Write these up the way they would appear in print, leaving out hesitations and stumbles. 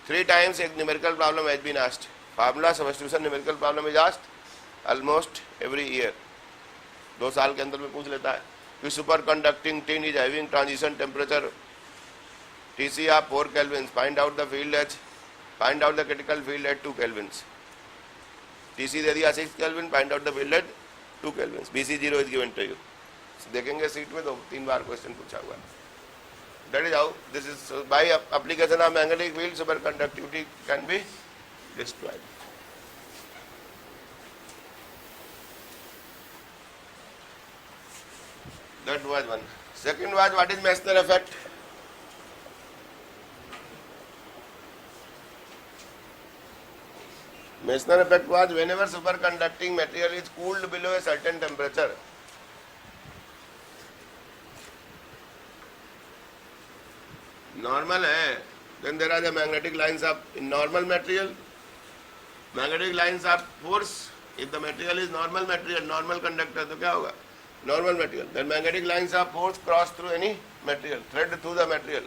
3 times a numerical problem has been asked. Formula substitution numerical problem is asked almost every year. 2 साल के अंदर में पूछ लेता है कि super conducting tin is having transition temperature TC of 4 kelvins. Find out the field H. Find out the critical field at 2 kelvins. TC दे दिया 6 Kelvin. Find out the field at 2 kelvins. BC 0 is given to you. देखेंगे seat में तो 3 बार question पूछा हुआ. That is how this is by application of magnetic field superconductivity can be destroyed. That was one. Second was what is Meissner effect? Meissner effect was whenever superconducting material is cooled below a certain temperature, normal है, then there are the magnetic lines of in normal material, magnetic lines of force. If the material is normal material, normal conductor, तो क्या होगा? Normal material. Then magnetic lines of force cross through any material, thread through the material.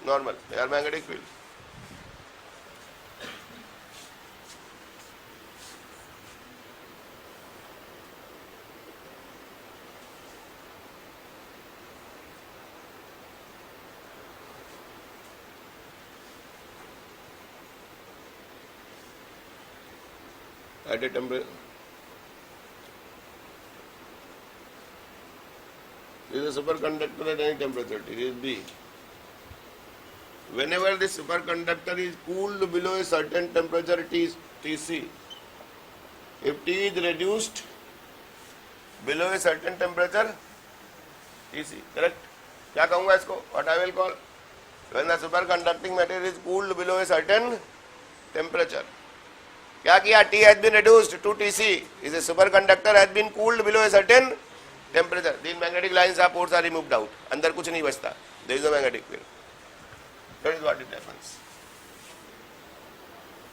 Normal. They are magnetic field. At a temperature, this is a superconductor at any temperature, T is B. Whenever the superconductor is cooled below a certain temperature Tc, if T is reduced below a certain temperature Tc, correct? क्या कहूँगा इसको? What I will call? When the superconducting material is cooled below a certain temperature. क्या किया? T has been reduced to Tc. Is a superconductor has been cooled below a certain temperature. The magnetic lines of force are removed out. अंदर कुछ नहीं बचता. There is no magnetic field. That is what it happens.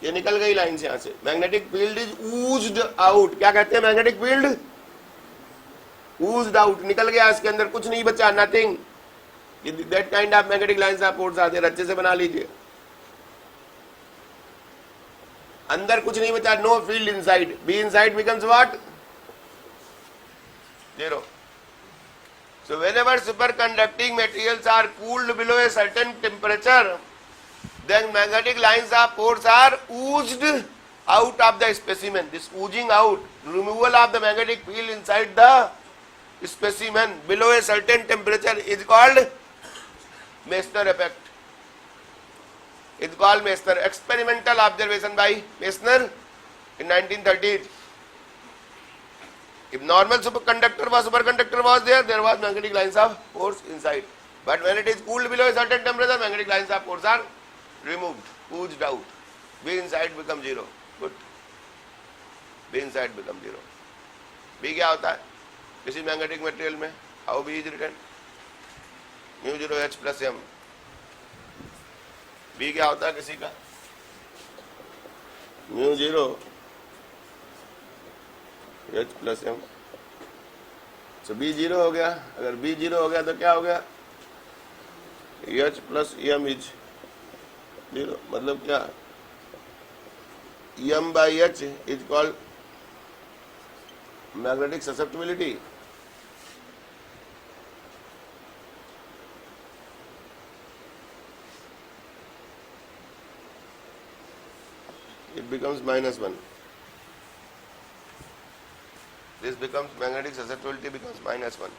ये निकल गई line से यहाँ से. Magnetic field is oozed out. क्या कहते हैं magnetic field? Oozed out. निकल गया इसके अंदर कुछ नहीं बचा. Nothing. That kind of magnetic lines of force are there. अच्छे से बना लीजिए. अंदर कुछ नहीं बचा. No field inside. B inside becomes what? 0. So whenever superconducting materials are cooled below a certain temperature, then magnetic lines of force are oozed out of the specimen. This oozing out, removal of the magnetic field inside the specimen below a certain temperature is called Meissner effect. It's called Meissner. Experimental observation by Meissner in 1930s. If normal superconductor was there was magnetic lines of force inside. But when it is cooled below a certain temperature, magnetic lines of force are removed, oozed out. B inside becomes 0. Good. B inside becomes 0. B क्या होता है? किसी magnetic material में how B is written? mu 0 H plus M. B क्या होता है किसी का? mu 0 H plus M. So B 0 हो गया. अगर B 0 हो गया तो क्या हो गया? H plus M is 0. मतलब क्या? M by H is called magnetic susceptibility. It becomes -1. This becomes magnetic susceptibility becomes -1.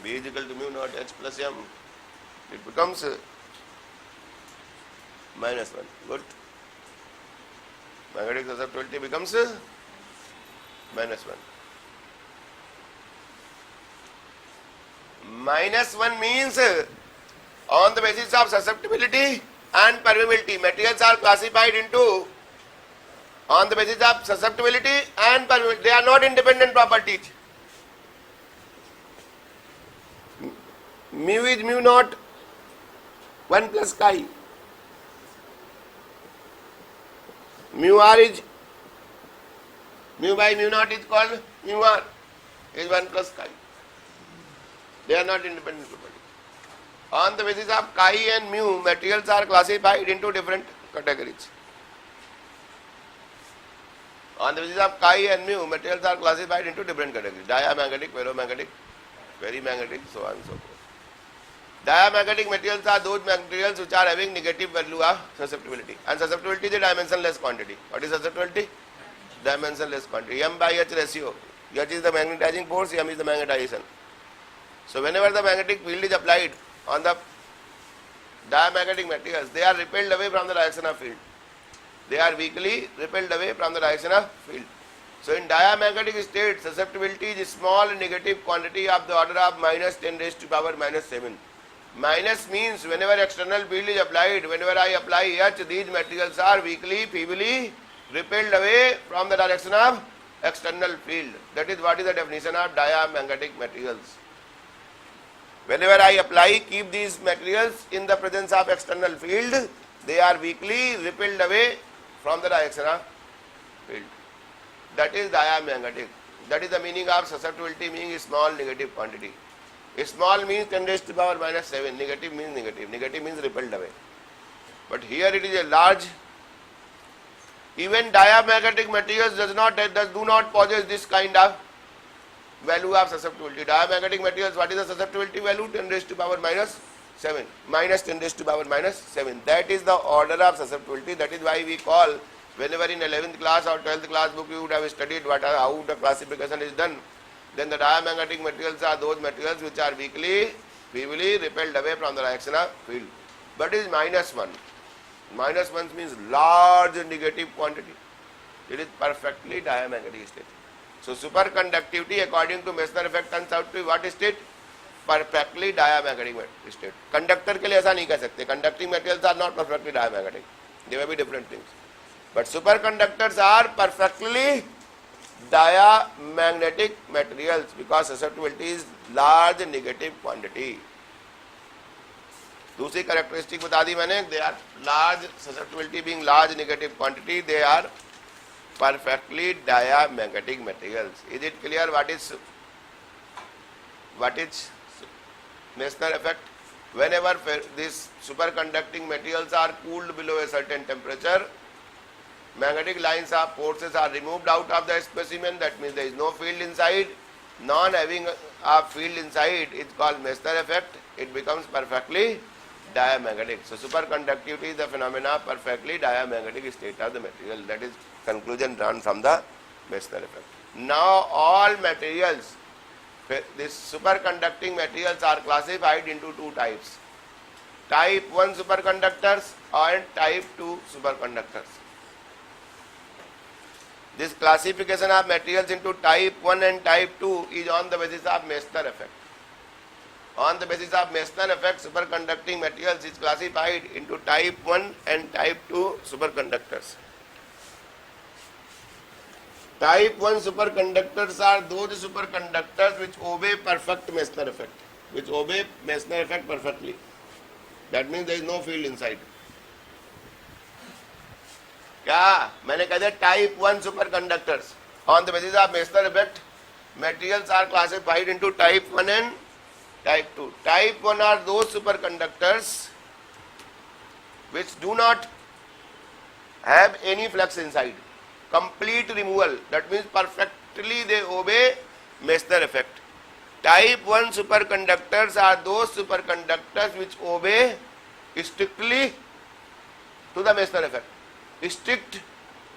B is equal to mu naught H plus M. It becomes -1. Good. Magnetic susceptibility becomes -1. -1 means on the basis of susceptibility and permeability, materials are classified into on the basis of susceptibility and permeability. They are not independent properties. Mu is mu naught 1 plus chi. Mu r is mu by mu naught is called mu r is 1 plus chi. They are not independent properties. On the basis of chi and mu, materials are classified into different categories. On the basis of chi and mu, materials are classified into different categories. Diamagnetic, ferromagnetic, perimagnetic, so on and so forth. Diamagnetic materials are those materials which are having negative value of susceptibility. And susceptibility is a dimensionless quantity. What is susceptibility? Dimensionless quantity. M by H ratio. H is the magnetizing force, M is the magnetization. So whenever the magnetic field is applied on the diamagnetic materials, they are repelled away from the direction of field. They are weakly repelled away from the direction of field. So in diamagnetic state, susceptibility is a small negative quantity of the order of minus 10 raised to power minus 7. Minus means whenever external field is applied, whenever I apply H, these materials are weakly, feebly repelled away from the direction of external field. That is what is the definition of diamagnetic materials. Whenever I apply, keep these materials in the presence of external field, they are weakly repelled away from the direction of field. That is diamagnetic. That is the meaning of susceptibility, meaning a small negative quantity. A small means 10 raised to power minus 7. Negative means negative. Negative means repelled away. But here it is a large. Even diamagnetic materials do not possess this kind of value of susceptibility. Diamagnetic materials, what is the susceptibility value? 10 raised to power minus 7. Minus 10 raised to power minus 7. That is the order of susceptibility. That is why we call, whenever in 11th class or 12th class book you would have studied how the classification is done, then the diamagnetic materials are those materials which are weakly, feebly repelled away from the direction of field. But it is minus 1. Minus 1 means large negative quantity. It is perfectly diamagnetic state. So superconductivity according to Meissner effect turns out to be what state? Perfectly diamagnetic state. Conductor के लिए ऐसा नहीं कह सकते. Conducting materials are not perfectly diamagnetic. They may be different things. But superconductors are perfectly diamagnetic materials because susceptibility is large negative quantity. दूसरी characteristic बता दी मैंने. They are large susceptibility, being large negative quantity. They are perfectly diamagnetic materials. Is it clear what is Meissner effect? Whenever these superconducting materials are cooled below a certain temperature, magnetic lines of forces are removed out of the specimen. That means there is no field inside. Non-having a field inside is called Meissner effect. It becomes perfectly diamagnetic. So superconductivity is the phenomena perfectly diamagnetic state of the material. That is conclusion drawn from the Meissner effect. Now all materials, these superconducting materials are classified into two types. Type 1 superconductors and type 2 superconductors. This classification of materials into type 1 and type 2 is on the basis of Meissner effect. On the basis of Meissner effect, superconducting materials is classified into type 1 and type 2 superconductors. Type 1 superconductors are those superconductors which obey perfect Meissner effect, which obey Meissner effect perfectly. That means there is no field inside. क्या मैंने कहा type 1 superconductors on the basis of Meissner effect materials are classified into type 1 and type 2. Type 1 are those superconductors which do not have any flux inside. Complete removal. That means perfectly they obey Meissner effect. Type 1 superconductors are those superconductors which obey strictly to the Meissner effect. Strict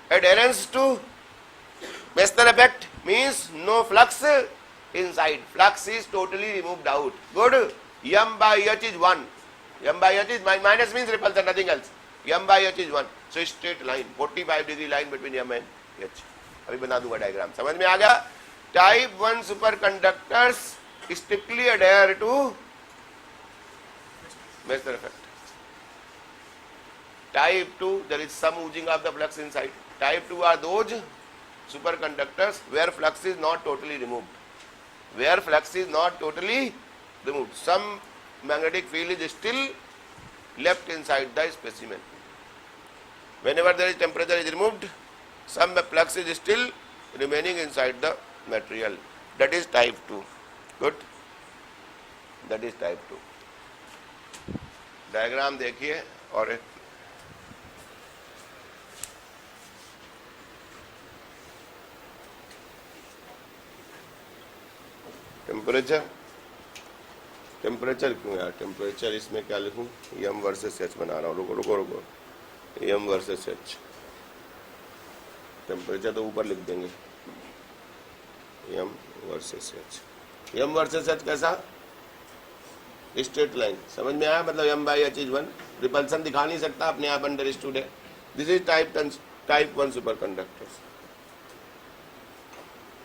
adherence to Meissner effect means no flux inside. Flux is totally removed out. Good. M by H is 1. M by H is minus means repulsion, nothing else. M by H is 1. So straight line, 45-degree line between M and H. अभी बना दूंगा diagram. समझ में आ गया? Type 1 superconductors strictly adhere to Meissner effect. Type 2, there is some oozing of the flux inside. Type 2 are those superconductors where flux is not totally removed. Where flux is not totally removed. Some magnetic field is still left inside the specimen. Whenever there is temperature is removed, some flux is still remaining inside the material. That is type 2. Good. That is type 2. Diagram देखिए और temperature, temperature क्यों यार, temperature इसमें क्या लिखूं, M versus H बना रहा हूँ, रुको रुको रुको, एम वर्सेस एच, टेम्परेचर तो ऊपर लिख देंगे, M versus H, M versus H कैसा, स्ट्रेट लाइन, समझ में आया, मतलब M by H is one, repulsion दिखा नहीं सकता अपने आप, अंडरस्टूड है। This is type one superconductors,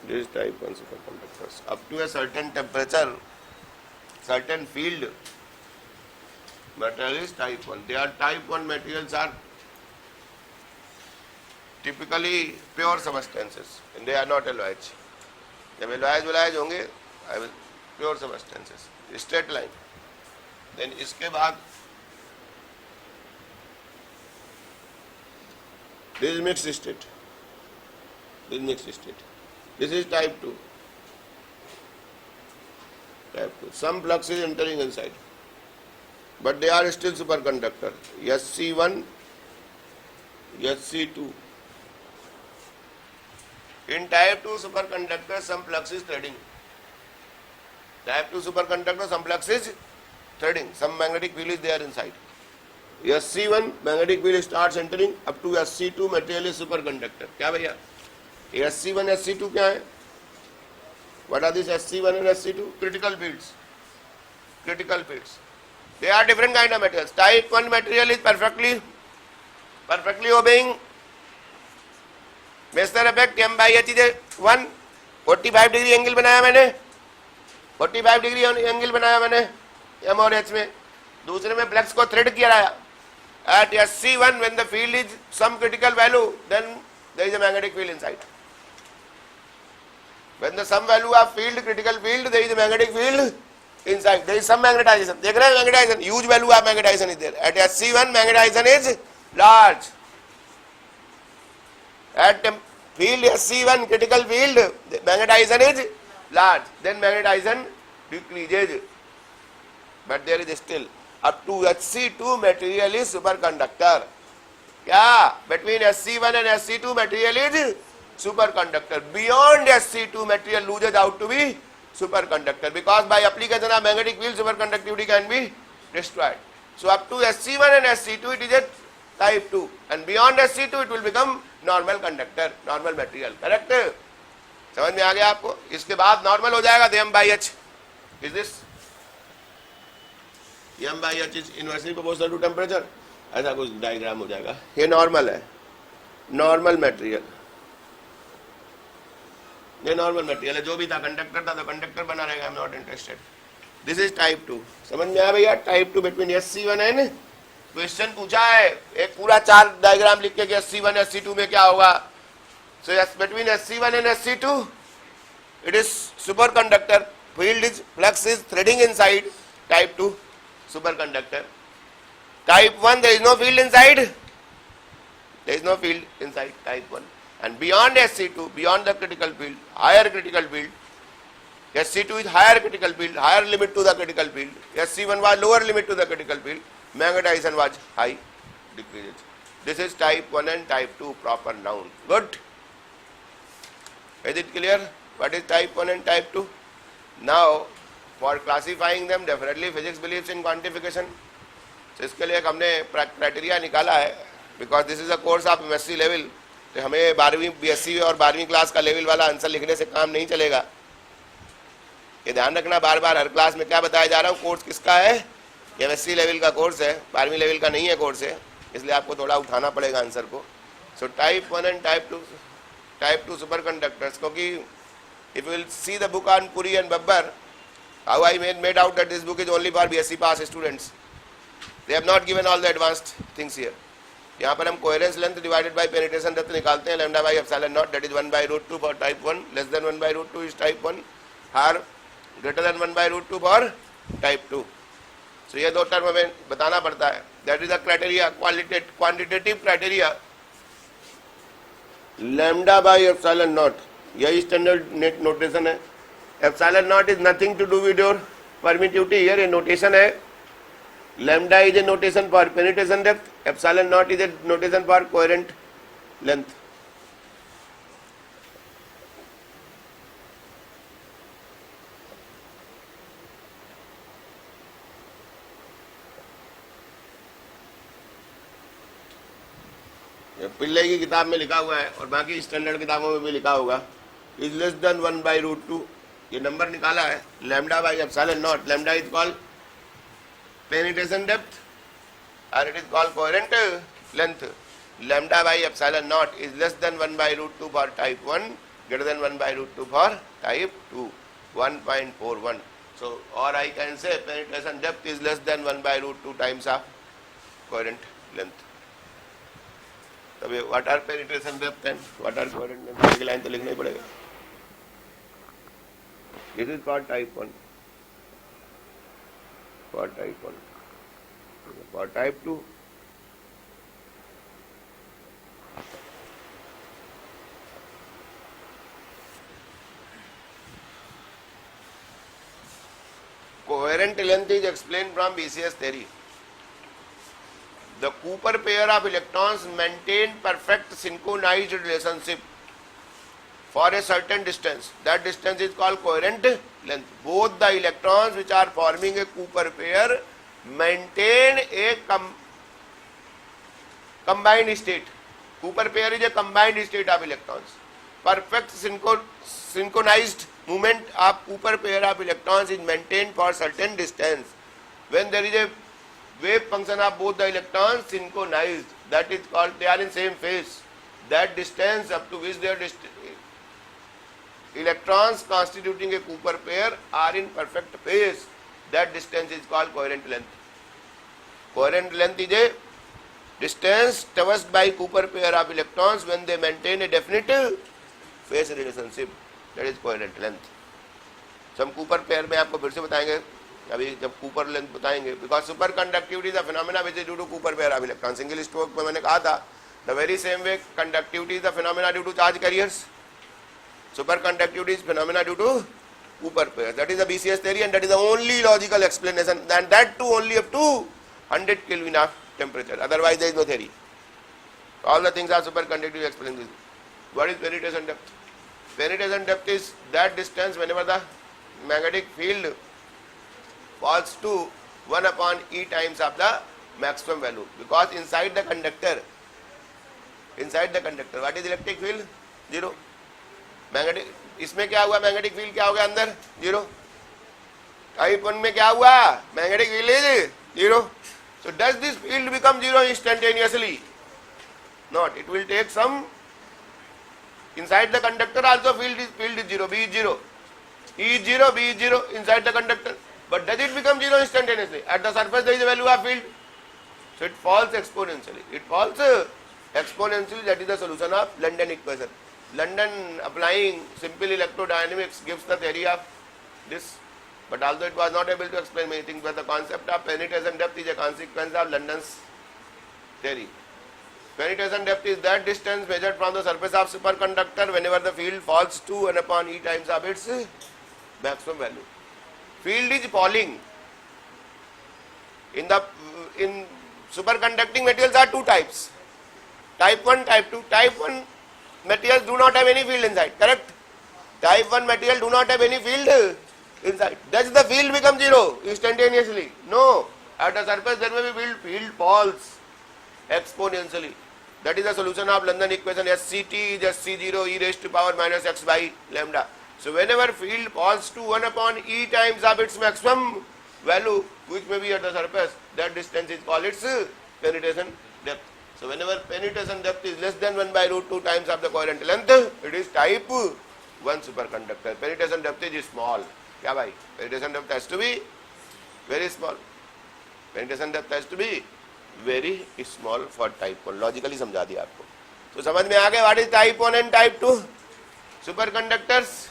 this type 1 superconductors up to a certain temperature, certain field, material is type 1. They are type 1 materials are typically pure substances and they are not alloys. जब alloys होंगे pure substances, straight line. then इसके बाद this is mixed state, this is mixed state. This is type 2. Type 2. Some flux is entering inside, but they are still superconductor. SC1, SC2. In type 2 superconductor, some flux is threading. Type 2 superconductor, some flux is threading. Some magnetic field is there inside. SC1 magnetic field starts entering up to SC2 material is superconductor. क्या भैया? SC1 SC2 क्या है, what are these SC1 and SC2? critical fields, critical fields, they are different kind of materials. Type 1 material is perfectly obeying Messier effect, m by h is 1, 45 degree angle बनाया मैंने, 45 degree angle बनाया मैंने m और h में, दूसरे में flux को thread किया रहा at SC1 when the field is some critical value, then there is a magnetic field inside. When the some value of field, critical field, there is a magnetic field inside. There is some magnetization. देख रहे हैं magnetization? Huge value of magnetization is there. At SC1, magnetization is large. At field SC1, critical field, magnetization is large. Then magnetization decreases. But there is still up to SC2 material is superconductor. क्या? Between SC1 and SC2 material is superconductor. Beyond SC2 material loses out to be superconductor because by application of magnetic field superconductivity can be destroyed. So up to SC1 and SC2 it is a type 2 and beyond SC2 it will become normal conductor, normal material. Correct? समझ में आ गया आपको? इसके बाद normal हो जाएगा तो m by h is this, m by h is inversely proportional to temperature. ऐसा कुछ डायग्राम हो जाएगा. ये नॉर्मल है, नॉर्मल मटेरियल, ये नॉर्मल मटेरियल है, जो भी था कंडक्टर था तो कंडक्टर बना रहेगा, आई am not interested. This is type 2. समझ में आया भैया? Type 2 between SC1 and, question पूछा है एक पूरा 4 डायग्राम लिख के कि SC1 SC2 में क्या होगा. So between SC1 and SC2 it is super conductor, field is flux is threading inside, type 2 super conductor. Type 1 there is no field inside, there is no field inside type 1. And beyond SC2, beyond the critical field, higher critical field, SC2 is higher critical field, higher limit to the critical field, SC1 was lower limit to the critical field, magnetization was high, decreases. This is type 1 and type 2 proper noun. Good? Is it clear? What is type 1 and type 2? Now for classifying them, definitely physics believes in quantification. तो इसके लिए हमने criteria निकाला है, because this is a course of MSc level, तो हमें 12वीं BSc और 12वीं क्लास का लेवल वाला आंसर लिखने से काम नहीं चलेगा. ये ध्यान रखना बार बार हर क्लास में क्या बताया जा रहा हूँ, कोर्स किसका है, MSc लेवल का कोर्स है, 12वीं लेवल का नहीं है कोर्स है, इसलिए आपको थोड़ा उठाना पड़ेगा आंसर को. So type 1 and type 2 super conductors, क्योंकि if you will see the book on Puri and Babbar, how I made out that this book is only for BSc pass students. They have not given all the advanced things here. यहाँ पर हम coherence length divided by penetration depth निकालते हैं, lambda by epsilon naught, that is 1 by root 2 for type 1, less than 1 by root 2 is type 1, higher greater than 1 by root 2 for type 2. So ये दो term हमें बताना पड़ता है. That is the criteria, quantitative criteria. Lambda by epsilon naught, यही standard notation है. Epsilon naught is nothing to do with your permittivity. Here ये notation है. Lambda is a notation for penetration depth, epsilon naught is a notation for coherent length. पिल्ले की किताब में लिखा हुआ है और बाकी स्टैंडर्ड किताबों में भी लिखा होगा, इज लेस देन 1/√2. ये नंबर निकाला है, lambda by epsilon not. Lambda is called penetration depth or it is called coherent length. Lambda by epsilon naught is less than 1/√2 for type 1, greater than 1/√2 for type 2, 1.41. So, or I can say penetration depth is less than 1/√2 times of coherent length. तब what are penetration depth and what are coherent length की line तो लिखना ही पड़ेगा. This is for type 1. For type 1. For type 2. Coherent length is explained from BCS theory. The Cooper pair of electrons maintain perfect synchronized relationship for a certain distance. That distance is called coherent length. Both the electrons which are forming a Cooper pair maintain a combined state. Cooper pair is a combined state of electrons. Perfect synchronized movement of Cooper pair of electrons is maintained for certain distance. When there is a wave function of both the electrons synchronized, that is called, they are in same phase. That distance up to which their electrons constituting a Cooper pair are in perfect phase, that distance is called coherent length. Coherent length is a distance traversed by Cooper pair of electrons when they maintain a definite phase relationship, that is coherent length. So हम Cooper pair में आपको फिर से बताएंगे, अभी जब Cooper length बताएंगे, because superconductivity is a phenomena which is due to Cooper pair of electrons. Single stroke में मैंने कहा था, the very same way conductivity is the phenomena due to charge carriers. Superconductivity is phenomena due to Cooper pair. That is the BCS theory and that is the only logical explanation, and that too only up to 100 Kelvin of temperature. Otherwise there is no theory. All the things are superconductive explaining this. What is penetration depth? Penetration depth is that distance whenever the magnetic field falls to 1 upon E times of the maximum value. Because inside the conductor, what is electric field? Zero. Magnetic, इसमें क्या हुआ, magnetic field क्या हो गया अंदर, zero. Type 1 में क्या हुआ, magnetic field is zero. So does this field become zero instantaneously? Not. It will take some, inside the conductor also field is zero, B is zero, E is zero, B is zero inside the conductor. But does it become zero instantaneously? At the surface there is a value of field, so it falls exponentially. It falls exponentially. That is the solution of London equation. London applying simple electrodynamics gives the theory of this, but although it was not able to explain many things, but the concept of penetration depth is a consequence of London's theory. Penetration depth is that distance measured from the surface of superconductor whenever the field falls to 1 upon E times of its maximum value. Field is falling. In superconducting materials are two types, type 1, type 2. Type 1 materials do not have any field inside, correct? Type 1 material do not have any field inside. Does the field become zero instantaneously? No. At the surface there may be field falls exponentially. That is the solution of London equation. SCT is SC0 e raised to power minus x by lambda. So whenever field falls to 1 upon E times of its maximum value, which may be at the surface, that distance is called its penetration depth. So whenever penetration depth is less than 1/√2 times of the coherent length, it is type 1 superconductor. Penetration depth is small. क्या भाई? Penetration depth has to be very small. Penetration depth has to be very small for type 1. Logically समझा दिया आपको. तो समझ में आ गया what is type 1 and type 2 superconductors.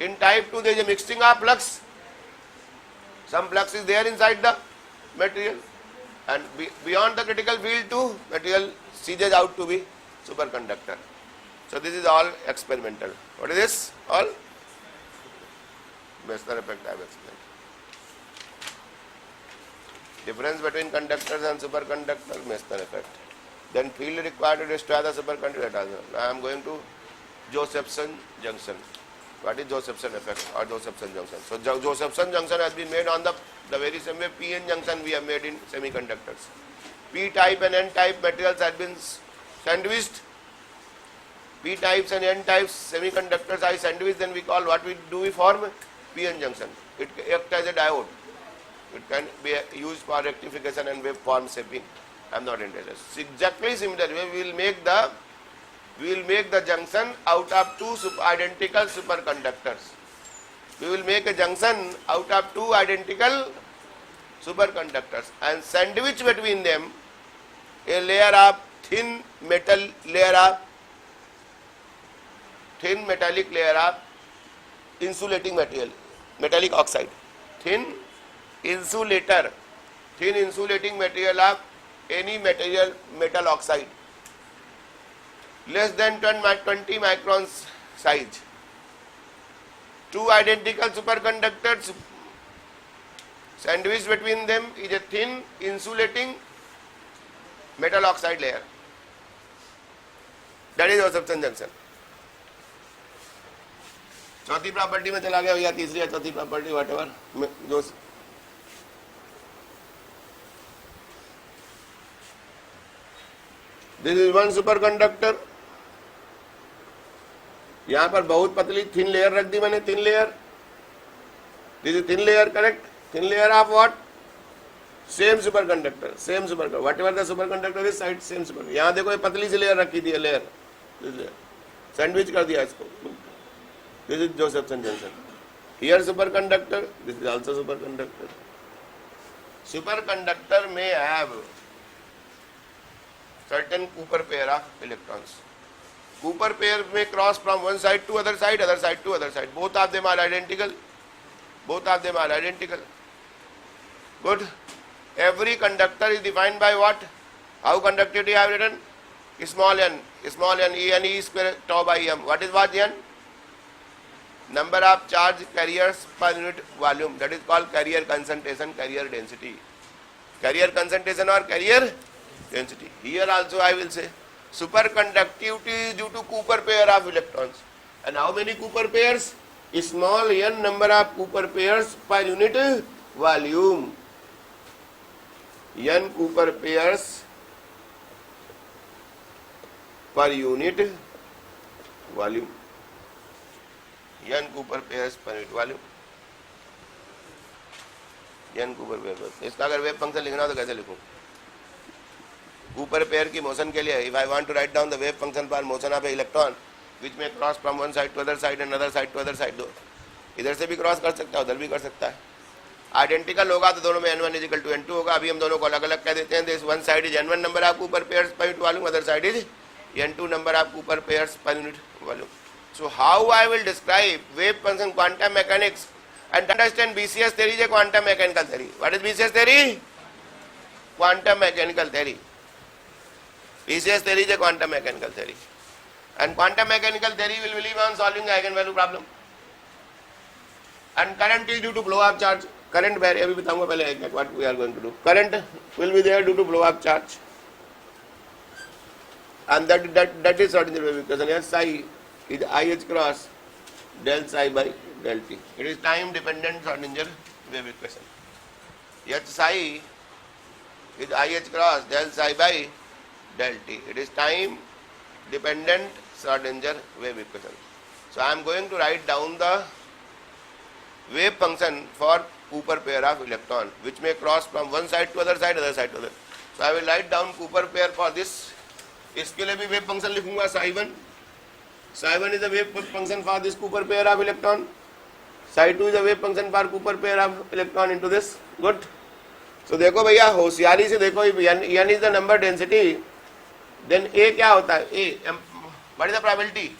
In type 2 there is a mixing of flux. Some flux is there inside the material, and beyond the critical field too, material ceases out to be superconductor. So this is all experimental. What is this? All Western effect I have explained. Difference between conductors and superconductor, Meissner effect. Then field required to destroy the superconductor. Now I am going to Josephson junction. What is Josephson effect or Josephson junction? So Josephson junction has been made on the very same way PN junction we have made in semiconductors. P type and N type materials have been sandwiched. P types and N types semiconductors are sandwiched, then we call what we form PN junction. It acts as a diode. It can be used for rectification and waveform shaping. I am not interested. Exactly similar way we will make the junction out of two identical superconductors. We will make a junction out of two identical superconductors and sandwich between them a layer of thin metallic layer of insulating material, metallic oxide, thin insulating material of any metal oxide, less than 20 microns size. Two identical superconductors, sandwiched between them is a thin insulating metal oxide layer. That is Josephson junction. चौथी property में चला गया या तीसरी या चौथी property whatever जो this is one superconductor. यहां पर बहुत पतली थिन लेयर रख दी मैंने, thin layer. This is thin layer, correct. Thin layer of what? Same superconductor, same superconductor, whatever the superconductor is side same super. यहां देखो ये पतली सी लेयर रखी थी, लेयर सैंडविच कर दिया इसको. This is Josephson junction. Here superconductor, this is also superconductor. Superconductor may have certain Cooper pair of electrons. Cooper pair may cross from one side to other side to other side. Both of them are identical. Good. Every conductor is defined by what? How conductivity I have written? Small n, E square tau by m. What is what n? Number of charge carriers per unit volume. That is called carrier concentration, carrier density. Carrier concentration or carrier density. Here also I will say superconductivity is due to Cooper pair of electrons. And how many Cooper pairs? Small n number of Cooper pairs per unit volume. N Cooper pairs per unit volume. N Cooper pairs per unit volume. N Cooper pair. इसका अगर wave function लिखना हो तो कैसे लिखूं? Cooper pair की motion के लिए, if I want to write down the wave function for motion of a electron which may cross from one side to other side and other side to other side, दो इधर से भी cross कर सकता है, उधर भी कर सकता है. आइडेंटिकल होगा तो दोनों में n1 is equal to n2 होगा. अभी हम दोनों को अलग अलग कह देते हैं. This one side is n1 number of Cooper pairs per unit volume, other side is n2 number of Cooper pairs per unit volume. So how I will describe wave function quantum mechanics and understand BCS theory is a quantum mechanical theory. What is BCS theory? Quantum mechanical theory. BCS theory is a quantum mechanical theory. And quantum mechanical theory will believe on solving the eigenvalue problem. And current is due to blow up charge. Current where अभी बताऊंगा पहले what we are going to do. Current will be there due to blow up charge. And that is Schrodinger wave equation. Yes, psi is IH cross del psi by del t. It is time dependent Schrodinger wave equation. H psi is IH cross del psi by del t. It is time dependent Schrodinger wave equation. So I am going to write down the wave function for Cooper pair of electron which may cross from one side to other side to other. So I will write down Cooper pair for this. इसके लिए भी wave function लिखूंगा psi1. psi1 is a wave function for this Cooper pair of electron. psi2 is a wave function for Cooper pair of electron into this. Good. So देखो भैया होशियारी से देखो, n is the number density, then a क्या होता है? A. What is the probability?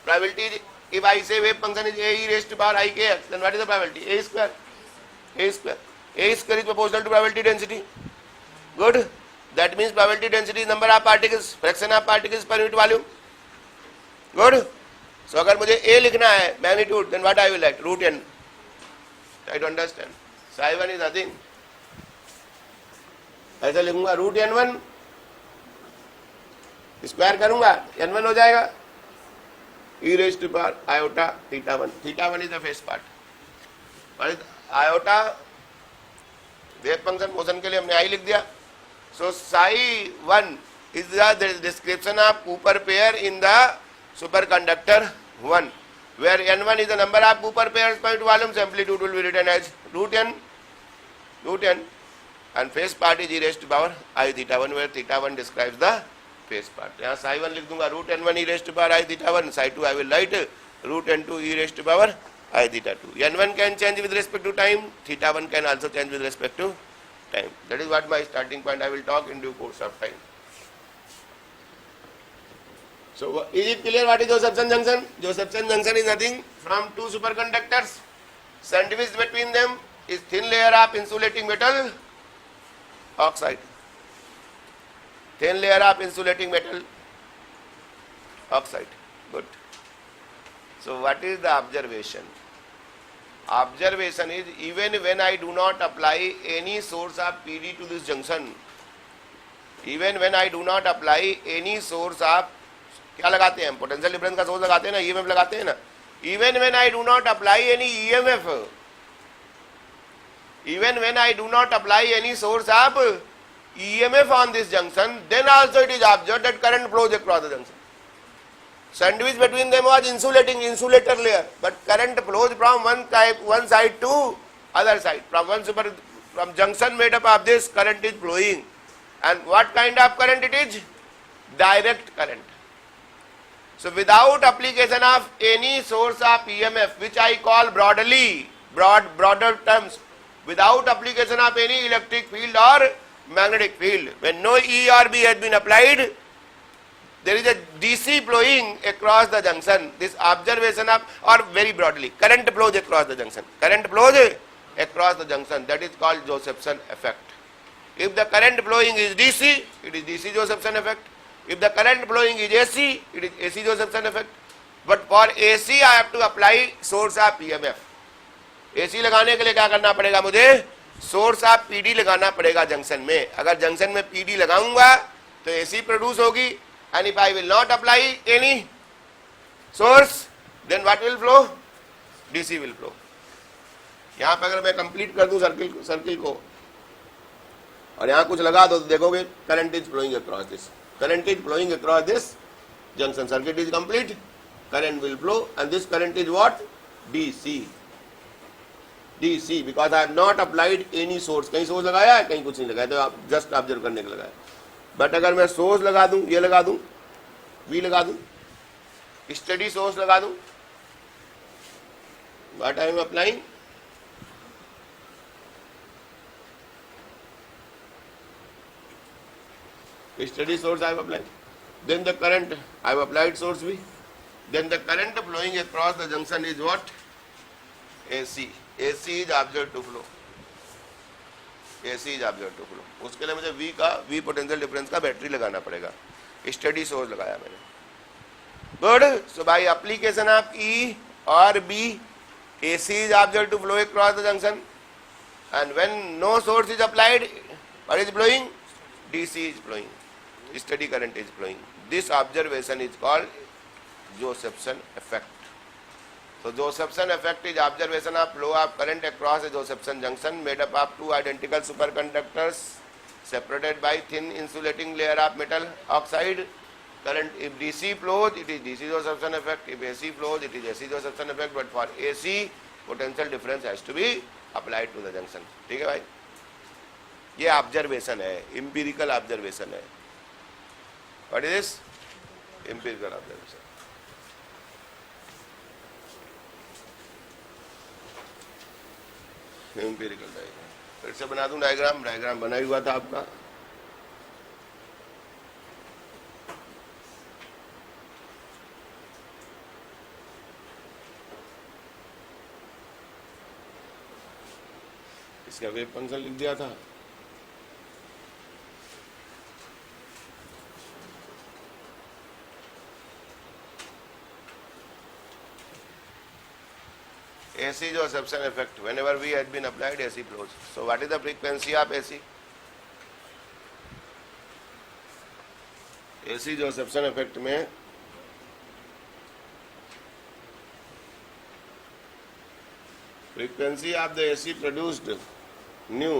Probability is, if I say wave function is a e raised to power I kx, then what is the probability? A square. A square is proportional to probability density. Good. That means probability density is number of particles, fraction of particles per unit volume. Good. So अगर मुझे a लिखना है magnitude, then what I will write? Root n. Try to understand. Psi1 is nothing. ऐसे लिखूंगा root n1, square करूंगा n1 हो जाएगा e raised to power iota theta 1. Theta 1 is the phase part. iota wave function motion के लिए हमने आई लिख दिया. सो psi 1 is the description of Cooper pair in the superconductor 1, where n1 is the number of Cooper pairs point volumes. Amplitude will be written as root n, and phase part is e raised to power I theta 1, where theta 1 describes the phase part. यहाँ psi 1 लिख दूंगा root n1 e raised to power I theta 1, psi 2 I will write root n2 e raised to power I theta 2. n1 can change with respect to time, theta 1 can also change with respect to time. That is what my starting point. I will talk in due course of time. So is it clear what is Josephson junction? Josephson junction is nothing from two superconductors. Sandwiched between them is thin layer of insulating metal oxide. Thin layer of insulating metal oxide. Good. So what is the observation? Observation is, even when I do not apply any source of PD to this junction, even when I do not apply any source of, क्या लगाते हैं हम, potential difference का source लगाते हैं ना, EMF लगाते हैं ना. Even when I do not apply any EMF, even when I do not apply any source of EMF on this junction, then also it is observed that current flows across the junction. Sandwich between them was insulator layer, but current flows from one side to other side. From junction made up of this, current is flowing. And what kind of current it is? Direct current. So without application of any source of EMF, which I call broader terms, without application of any electric field or magnetic field, when no E or B has been applied, there is a DC flowing across the junction. This observation of, or very broadly, current flows across the junction. Current flows across the junction. That is called Josephson effect. If the current flowing is DC, it is DC Josephson effect. If the current flowing is AC, it is AC Josephson effect. But for AC, I have to apply source of EMF. AC लगाने के लिए क्या करना पड़ेगा मुझे? Source of PD लगाना पड़ेगा junction में. अगर जंक्शन में पीडी लगाऊंगा तो AC प्रोड्यूस होगी. And if I will not apply any source, then what will flow? DC will flow. यहाँ पर अगर मैं कंप्लीट कर दूं सर्किल को और यहाँ कुछ लगा दो तो देखोगे current is flowing across this. Current is flowing across this junction. Circuit is complete. Current will flow, and this current is what? DC. DC, because I have not applied any source. कहीं source लगाया है, कहीं कुछ नहीं लगाया, तो आप just observe करने के लगाया. बट अगर मैं सोर्स लगा दूं, ये लगा दूं, V लगा दूं, स्टडी सोर्स लगा दूं, what I am applying? Steady source I have applied. Then the current, I have applied source V. Then the current flowing across the junction is what? AC. AC is observed to flow. AC is observed to flow. उसके लिए मुझे V potential difference का battery लगाना पड़ेगा. Study source लगाया मैंने. Good. So by application of E or B, AC is observed to flow across the junction. And when no source is applied, what is flowing? DC is flowing. Steady current is flowing. This observation is called Josephson effect. So Josephson effect is observation of flow of current across a Josephson junction made up of two identical superconductors separated by thin insulating layer of metal oxide. Current, if DC flows, it is DC Josephson effect. If AC flows, it is AC Josephson effect. But for AC, potential difference has to be applied to the junction. ठीक है भाई? ये observation है, empirical observation है. What is this? Empirical observation. Empirical diagram फिर से बना दूं. डायग्राम बना हुआ था आपका. इसका वेव फंक्शन लिख दिया था. AC Josephson effect. Whenever V had been applied, AC flows. So what is the frequency of AC? AC Josephson effect में frequency of the AC produced nu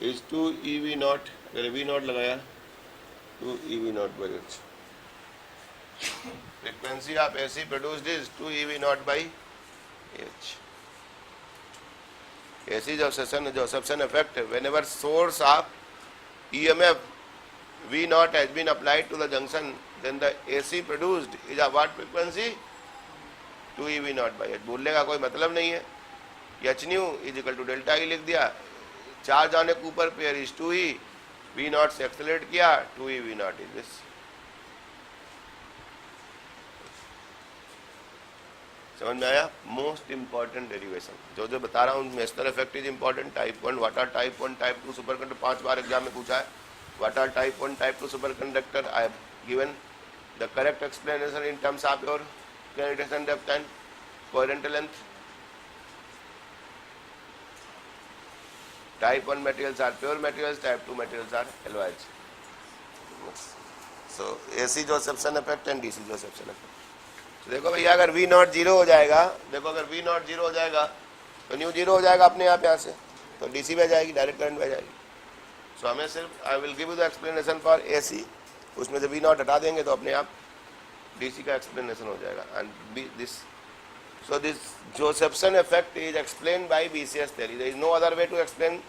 is 2 EV naught, अगर V naught लगाया 2 EV naught by H. Frequency of AC produced is 2 EV naught by H. AC Josephson effect, whenever source of EMF V naught has been applied to the junction, then the AC produced is a what frequency? 2 EV naught by H. बोलने का कोई मतलब नहीं है. H nu is equal to delta E लिख दिया. Charge आने के ऊपर pair is 2E, V naught से एक्सेलरेट किया 2E V not is this. समझ में आया? मोस्ट इंपॉर्टेंट डेरिवेशन जो जो बता रहा हूँ. Meissner effect is important. Type 1 what are type 1 type 2 superconductor 5 बार एग्जाम में पूछा है. What are type 1 type 2 superconductor. I have given the correct explanation in terms of your penetration depth and coherent length. Type 1 materials are pure materials, type 2 materials are alloys. So AC Josephson effect and DC Josephson effect. तो देखो भैया अगर V not 0 हो जाएगा, देखो अगर V not 0 हो जाएगा तो न्यू 0 हो जाएगा अपने आप यहाँ से, तो DC बह जाएगी, डायरेक्ट करंट बह जाएगी. सो हमें सिर्फ I will give you the explanation for AC, उसमें से V नॉट हटा देंगे तो अपने आप DC का एक्सप्लेनेशन हो जाएगा. And this so this Josephson effect is explained by BCS theory. There is no other way to explain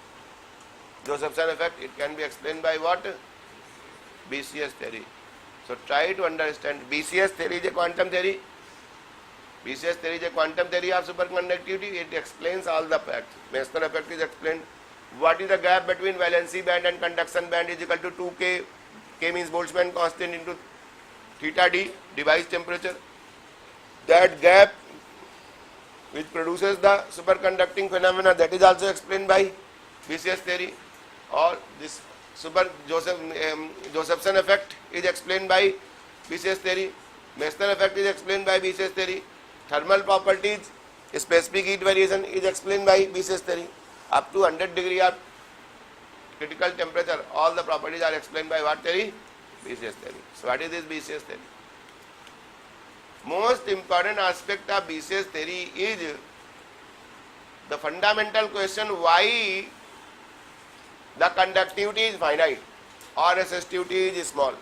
Josephson effect. It can be explained by what? BCS theory. So try to understand. BCS theory is a quantum theory. BCS theory is a quantum theory of superconductivity. It explains all the facts. Meissner effect is explained. What is the gap between valency band and conduction band is equal to 2K. K means Boltzmann constant into theta D, device temperature. That gap which produces the superconducting phenomena, that is also explained by BCS theory. Or this Josephson effect is explained by BCS theory. Meissner effect is explained by BCS theory. Thermal properties, specific heat variation is explained by BCS theory. Up to 100 degree of critical temperature, all the properties are explained by what theory? BCS theory. So what is this BCS theory? Most important aspect of BCS theory is the fundamental question why the conductivity is finite or resistivity is small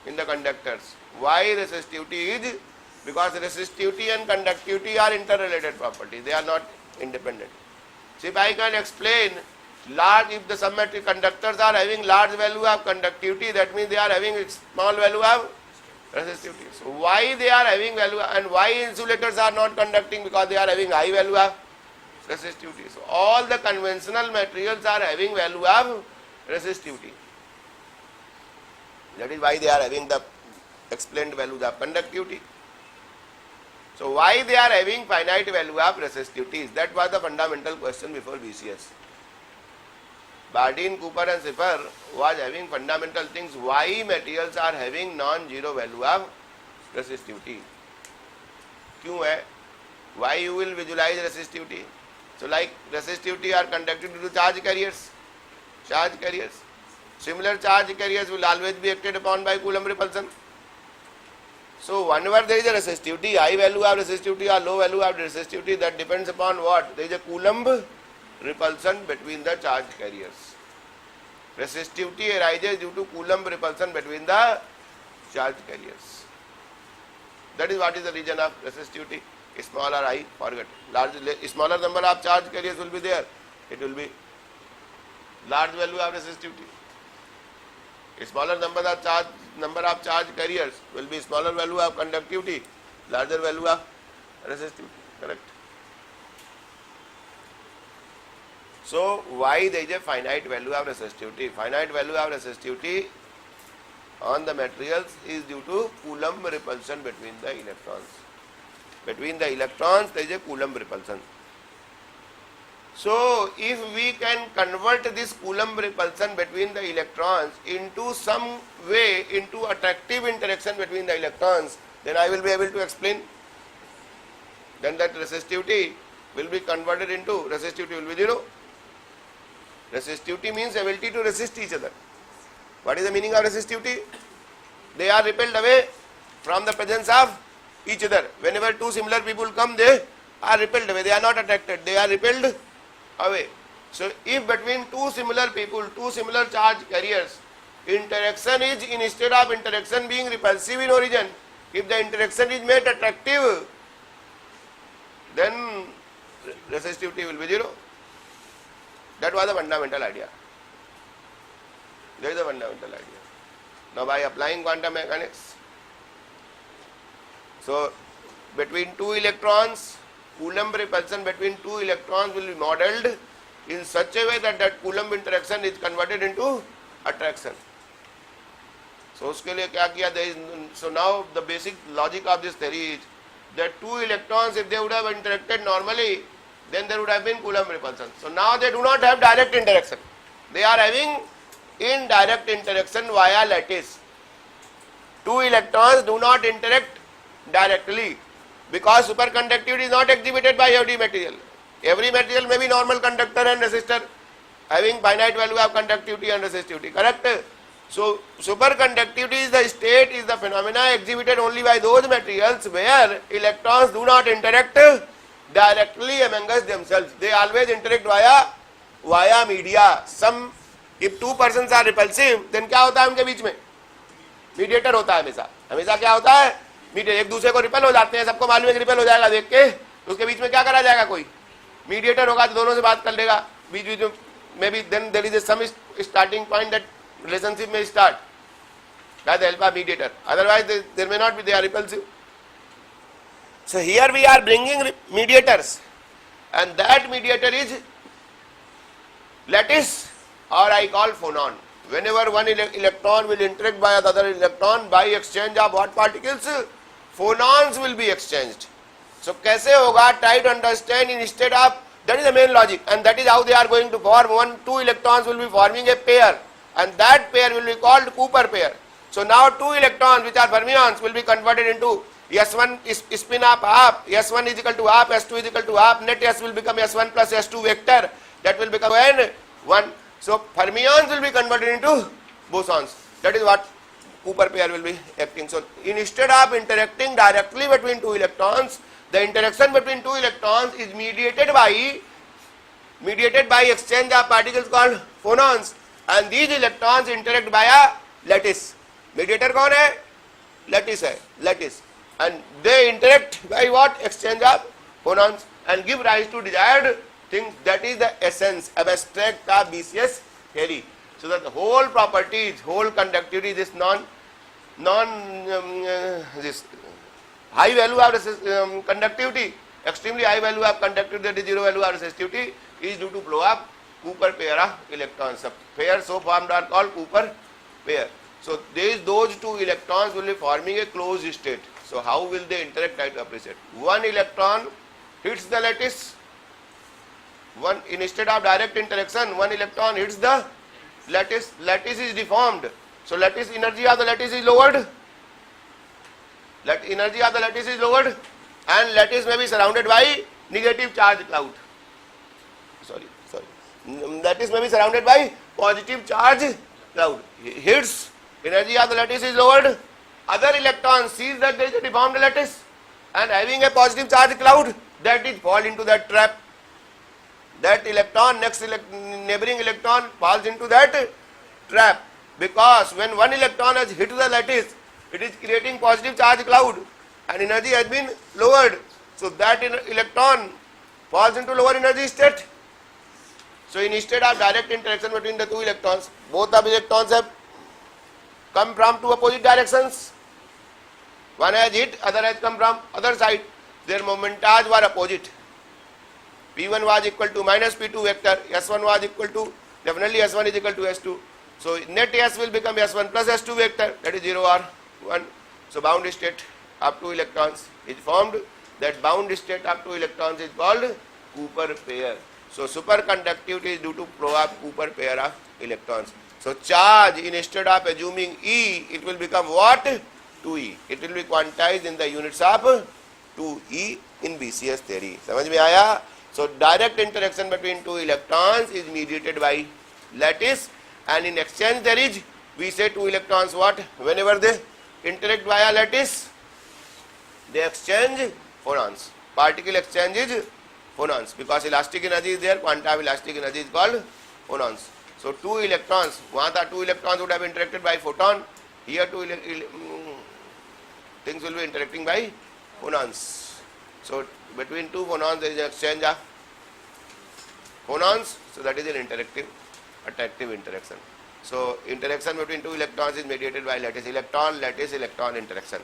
in the conductors. Why resistivity is? Because resistivity and conductivity are interrelated properties. They are not independent. So if I can explain large, if the symmetric conductors are having large value of conductivity, that means they are having small value of resistivity. So why they are having value and why insulators are not conducting? Because they are having high value of resistivity. So all the conventional materials are having value of resistivity. That is why they are having the explained values of conductivity. So why they are having finite value of resistivities? That was the fundamental question before BCS. Bardeen, Cooper and Schiffer was having fundamental things. Why materials are having non-zero value of resistivity? क्यों है? Why you will visualize resistivity? So like resistivity are conducted due to charge carriers. Charge carriers. Similar charge carriers will always be acted upon by Coulomb repulsion. So whenever there is a resistivity, high value of resistivity or low value of resistivity, that depends upon what? There is a Coulomb repulsion between the charge carriers. Resistivity arises due to Coulomb repulsion between the charge carriers. That is what is the region of resistivity. Small or high, forget. Smaller number of charge carriers will be there. It will be large value of resistivity. Smaller number of charge carriers will be smaller value of conductivity, larger value of resistivity. Correct. So why there is a finite value of resistivity? Finite value of resistivity on the materials is due to Coulomb repulsion between the electrons. Between the electrons there is a Coulomb repulsion. So if we can convert this Coulomb repulsion between the electrons into some way into attractive interaction between the electrons, then I will be able to explain. Then that resistivity will be converted into, resistivity will be zero. Resistivity means ability to resist each other. What is the meaning of resistivity? they are repelled away from the presence of each other. Whenever two similar people come, they are repelled away. They are not attracted. They are repelled away. So if between two similar people, two similar charge carriers, interaction is, instead of interaction being repulsive in origin, if the interaction is made attractive, then resistivity will be 0. That was the fundamental idea. That is the fundamental idea. Now by applying quantum mechanics, so between two electrons, Coulomb repulsion between two electrons will be modeled in such a way that that Coulomb interaction is converted into attraction. So उसके लिए क्या किया? So now the basic logic of this theory is that two electrons, if they would have interacted normally, then there would have been Coulomb repulsion. So now they do not have direct interaction. They are having indirect interaction via lattice. Two electrons do not interact directly because superconductivity is not exhibited by every material. Every material may be normal conductor and resistor having finite value of conductivity and resistivity, correct? So superconductivity is the state, is the phenomena exhibited only by those materials where electrons do not interact directly amongst themselves. They always interact via media. Some, if two persons are repulsive, then क्या होता है उनके बीच में? Mediator होता है हमेशा. हमेशा क्या होता है? मीडिएटर. एक दूसरे को रिपेल हो जाते हैं, सबको मालूम है कि रिपेल हो जाएगा देख के, तो उसके बीच में क्या करा जाएगा? कोई मीडिएटर होगा तो दोनों से बात कर लेगा. बीच बीच में maybe then there is some starting point that relationship may start by the help of mediator. Otherwise there may not be, they are repulsive. So here we are bringing mediators, and that mediator is lattice, or I call phonon. Whenever one electron will interact by the other electron by exchange of what particles? Phonons will be exchanged. So कैसे होगा? Try to understand instead of, that is the main logic, and that is how they are going to form. Two electrons will be forming a pair, and that pair will be called Cooper pair. So now two electrons which are fermions will be converted into S1 is spin up half, S1 is equal to half, S2 is equal to half, net S will become S1 plus S2 vector, that will become N1. So fermions will be converted into bosons. That is what Cooper pair will be acting. So instead of interacting directly between two electrons, the interaction between two electrons is mediated by exchange of particles called phonons, and these electrons interact by a lattice. Mediator कौन है? Lattice है, lattice, and they interact by what? Exchange of phonons, and give rise to desired things. That is the essence, abstract of BCS theory. So that the whole properties, whole conductivity, this this high value of conductivity, extremely high value of conductivity, that is zero value of resistivity, is due to flow of Cooper pair of electrons. Pairs so formed are called Cooper pair. So those two electrons will be forming a closed state. So how will they interact? Try to appreciate. One electron hits the lattice. Instead of direct interaction, one electron hits the lattice. Lattice is deformed. So lattice energy of the lattice is lowered. Energy of the lattice is lowered, and lattice may be surrounded by negative charge cloud. Lattice may be surrounded by positive charge cloud. Hits, energy of the lattice is lowered. Other electron sees that there is a deformed lattice and having a positive charge cloud, that is fall into that trap. That electron, neighboring electron falls into that trap, because when one electron has hit the lattice, it is creating positive charge cloud and energy has been lowered. So that electron falls into lower energy state. So instead of direct interaction between the two electrons, both of electrons have come from two opposite directions. One has hit, other has come from other side. Their momentage were opposite. P1 was equal to minus P2 vector, S1 was equal to, definitely S1 is equal to S2. So net S will become S1 plus S2 vector, that is 0 or 1. So bound state of two electrons is formed. That bound state of two electrons is called Cooper pair. So superconductivity is due to flow of Cooper pair of electrons. So charge, instead of assuming E, it will become what? 2E. It will be quantized in the units of 2E in BCS theory. समझ में आया? So direct interaction between two electrons is mediated by lattice, and in exchange there is, we say two electrons what? Whenever they interact via lattice? They exchange phonons. Particle exchanges phonons because elastic energy is there. Quanta of elastic energy is called phonons. So two electrons, वहाँ था two electrons would have interacted by photon. Here two things will be interacting by phonons. So between two phonons there is an exchange of phonons. So that is an interactive, attractive interaction. So interaction between two electrons is mediated by lattice electron interaction.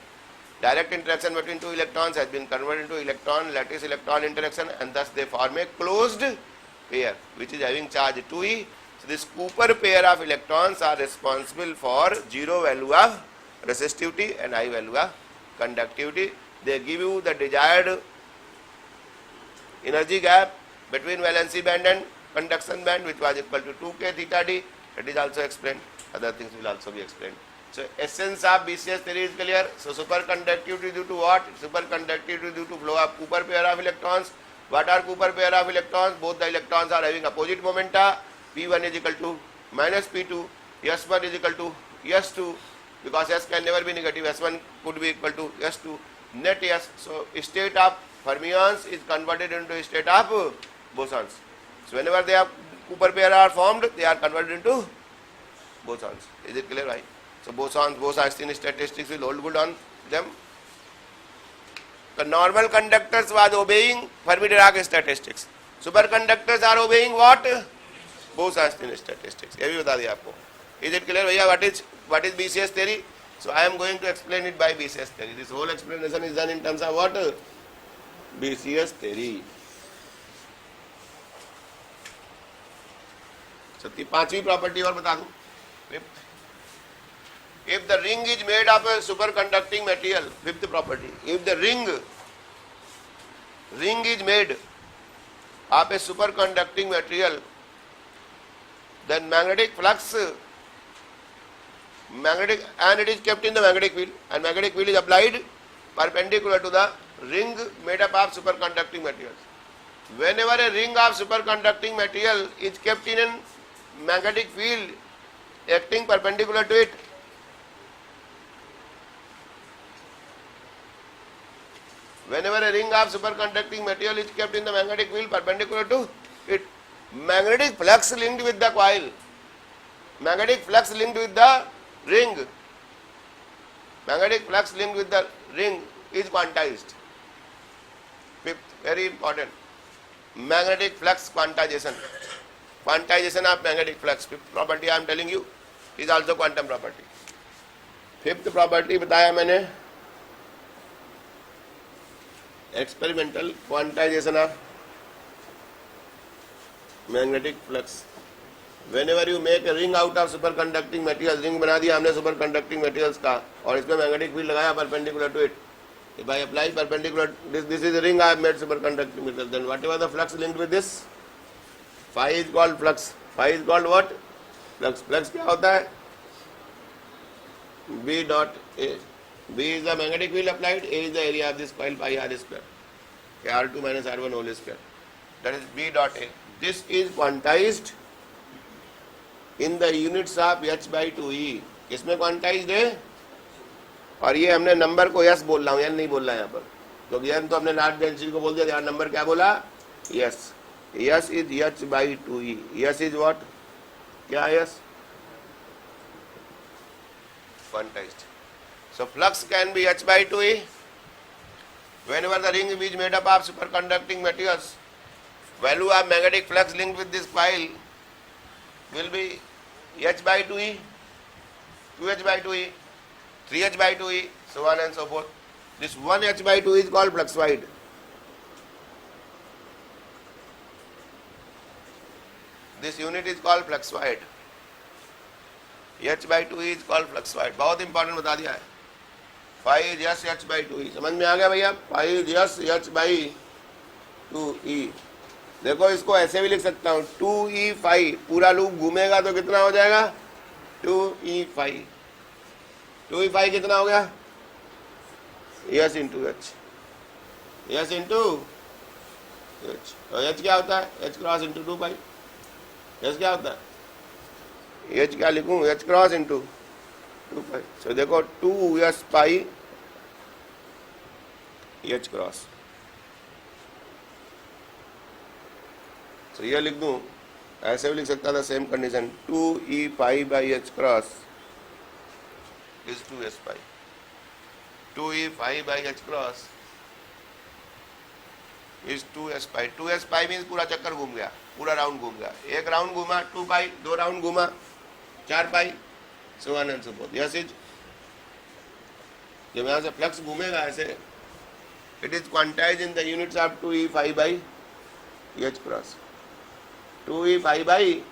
Direct interaction between two electrons has been converted into lattice electron interaction, and thus they form a closed pair which is having charge 2e. So this Cooper pair of electrons are responsible for zero value of resistivity and high value of conductivity. They give you the desired energy gap between valency band and conduction band, which was equal to 2k theta d. That is also explained. Other things will also be explained. So essence of BCS theory is clear. So superconductivity due to what? Superconductivity due to flow of Cooper pair of electrons. What are Cooper pair of electrons? Both the electrons are having opposite momenta. P1 is equal to minus P2. S1 is equal to S2. Because S can never be negative. S1 could be equal to S2. Net S. So state of fermions is converted into state of bosons. So whenever they have Cooper pair are formed, they are converted into bosons. Is it clear, right? So bosons, Bose-Einstein statistics will hold good on them. The normal conductors was obeying Fermi-Dirac statistics. Superconductors are obeying what? Bose-Einstein statistics. ये भी बता दिया आपको. Is it clear, भैया? What is BCS theory? So I am going to explain it by BCS theory. This whole explanation is done in terms of what? BCS theory. So पांचवी property और बता दूं. If the ring is made of a superconducting material, fifth property. If the ring is made of a superconducting material, then magnetic flux, and it is kept in the magnetic field, and magnetic field is applied perpendicular to the ring made up of superconducting materials. Whenever a ring of superconducting material is kept in a magnetic field acting perpendicular to it, whenever a ring of superconducting material is kept in the magnetic field perpendicular to it, magnetic flux linked with the coil, magnetic flux linked with the ring, magnetic flux linked with the ring is quantized. Fifth, very important, magnetic flux quantization. Quantization of magnetic flux. Fifth property I am telling you is also quantum property. Fifth property बताया मैंने, experimental quantization of magnetic flux. Whenever you make a ring out of superconducting materials, ring बना दिया हमने superconducting materials का और इसमें magnetic field लगाया perpendicular to it. If I apply perpendicular, this is the ring I have made superconducting material. Then whatever the flux linked with this, phi is called flux. Phi is called what? Flux. Flux क्या होता है? B dot A. B is the magnetic field applied. A is the area of this coil pi r square. R2 minus R1 whole square. That is B dot A. This is quantized in the units of h by 2e. इसमें quantized है और ये हमने number को yes बोल रहा हूँ, n नहीं बोल रहा है यहाँ पर, क्योंकि n तो हमने लार्ज डेंसिटी को बोल दिया. यार नंबर क्या बोला? Yes. Yes is h by 2e. Yes is what? क्या yes? Quantized. So flux can be h by 2e. Whenever the ring is made up of superconducting materials, value of magnetic flux linked with this coil will be h by 2e, 2h by 2e, 3h by 2e, so on and so forth. This 1h by 2 is called flux wide. This unit is called flux wide. h by 2e is called flux wide. बहुत important बता दिया है. Phi is yes h by 2e. समझ में आ गया भैया? Phi is yes h by 2e. देखो इसको ऐसे भी लिख सकता हूँ, 2e phi. पूरा लूप घूमेगा तो कितना हो जाएगा? 2e phi. 2e phi कितना हो गया? s into h. s into h. और h क्या होता है? h क्रॉस इंटू 2 पाई. h क्या होता है? h क्या लिखूं? h क्रॉस इंटू 2 पाई। सो देखो 2s पाई h क्रॉस। तो ये लिख दूं, ऐसे भी लिख सकता था same condition, 2e pi by h cross is 2s pi. 2e pi by h cross is 2s pi. 2s pi means पूरा चक्कर घूम गया, पूरा राउंड घूम गया। एक राउंड घूमा 2 पाई, 2 राउंड घूमा 4 पाई, so on and so forth। Yes is, जब यहाँ से फ्लक्स घूमेगा ऐसे, it is quantize in the units of 2e pi by h cross. 2e pi by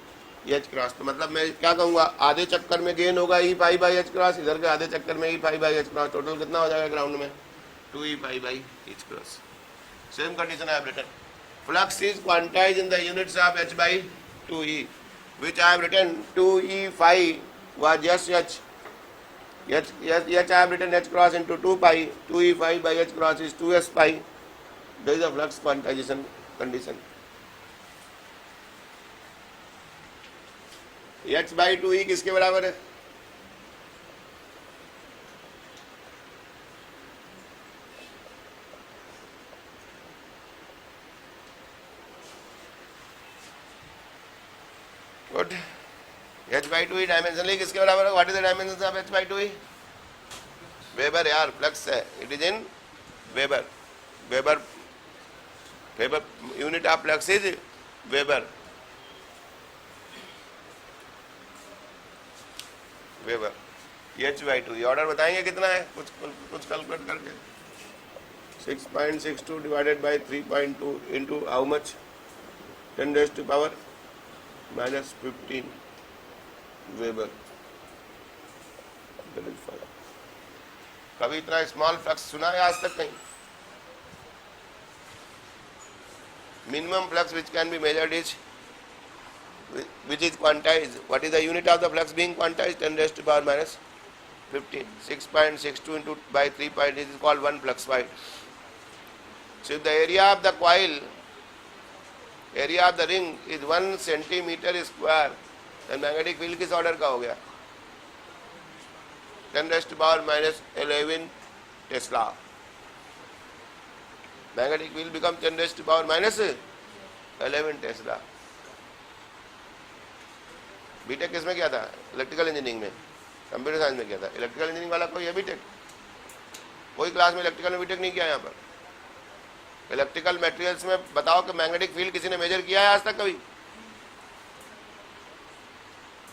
h cross, तो मतलब मैं क्या कहूँगा, आधे चक्कर में गेन होगा e pi by h cross, इधर के आधे चक्कर में e pi by h cross, total कितना हो जाएगा ग्राउंड में, 2e pi by h cross. Same condition I have written. Flux is quantized in the units of h by 2e, which I have written 2e phi was just h. H I have written h cross into 2 pi. 2e phi by h cross is 2s pi. This is the flux quantization condition. h by 2e किसके बराबर है? Good. h by 2e dimensionally किसके बराबर है? What is the dimension of h by 2e? Weber यार, flux है, it is in weber. Weber, weber unit of flux is weber. Weber h by 2e order बताएंगे कितना है, कुछ calculate करके। 6.62 divided by 3.2 into how much, 10 raised to power -15 weber. कभी इतना small flux सुना है आज तक कहीं? Minimum flux which can be measured is, which is quantized. What is the unit of the flux being quantized? 10 raised to power -15. 6.62 into by 3 point is called 1 flux pi. So if the area of the coil, area of the ring is 1 centimeter square, then magnetic field किस order का हो गया? 10 raised to power -11 Tesla. Magnetic field become 10 raised to power -11 Tesla. BTech किसमें किया था? Electrical engineering में, computer science में किया था। इलेक्ट्रिकल इंजीनियरिंग वाला कोई है बीटेक? कोई क्लास में इलेक्ट्रिकल में बीटेक नहीं किया यहाँ पर? इलेक्ट्रिकल मटेरियल्स में बताओ कि मैग्नेटिक फील्ड किसी ने मेजर किया है आज तक कभी?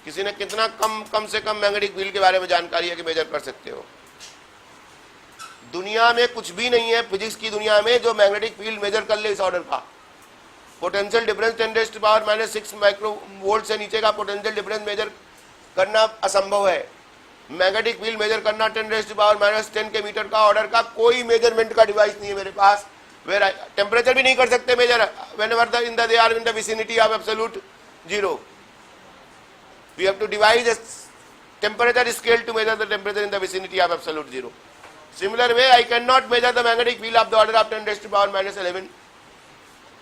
किसी ने कितना कम से कम मैग्नेटिक फील्ड के बारे में जानकारी है कि मेजर कर सकते हो? दुनिया में कुछ भी नहीं है, फिजिक्स की दुनिया में, जो मैग्नेटिक फील्ड मेजर कर ले इस ऑर्डर का। Potential difference 10 raised to power -6 micro volt से नीचे का पोटेंशियल डिफरेंस मेजर करना असंभव है। मैग्नेटिक फील्ड मेजर करना 10 raised to power -10 के मीटर का ऑर्डर का कोई मेजरमेंट का डिवाइस नहीं है मेरे पास। वेर टेम्परेचर भी नहीं कर सकते measure, whenever they are in the vicinity of absolute zero. We have to devise a temperature scale to measure the temperature in the vicinity of absolute zero. Similar way, I cannot measure the magnetic field of the order of 10 raised to power -11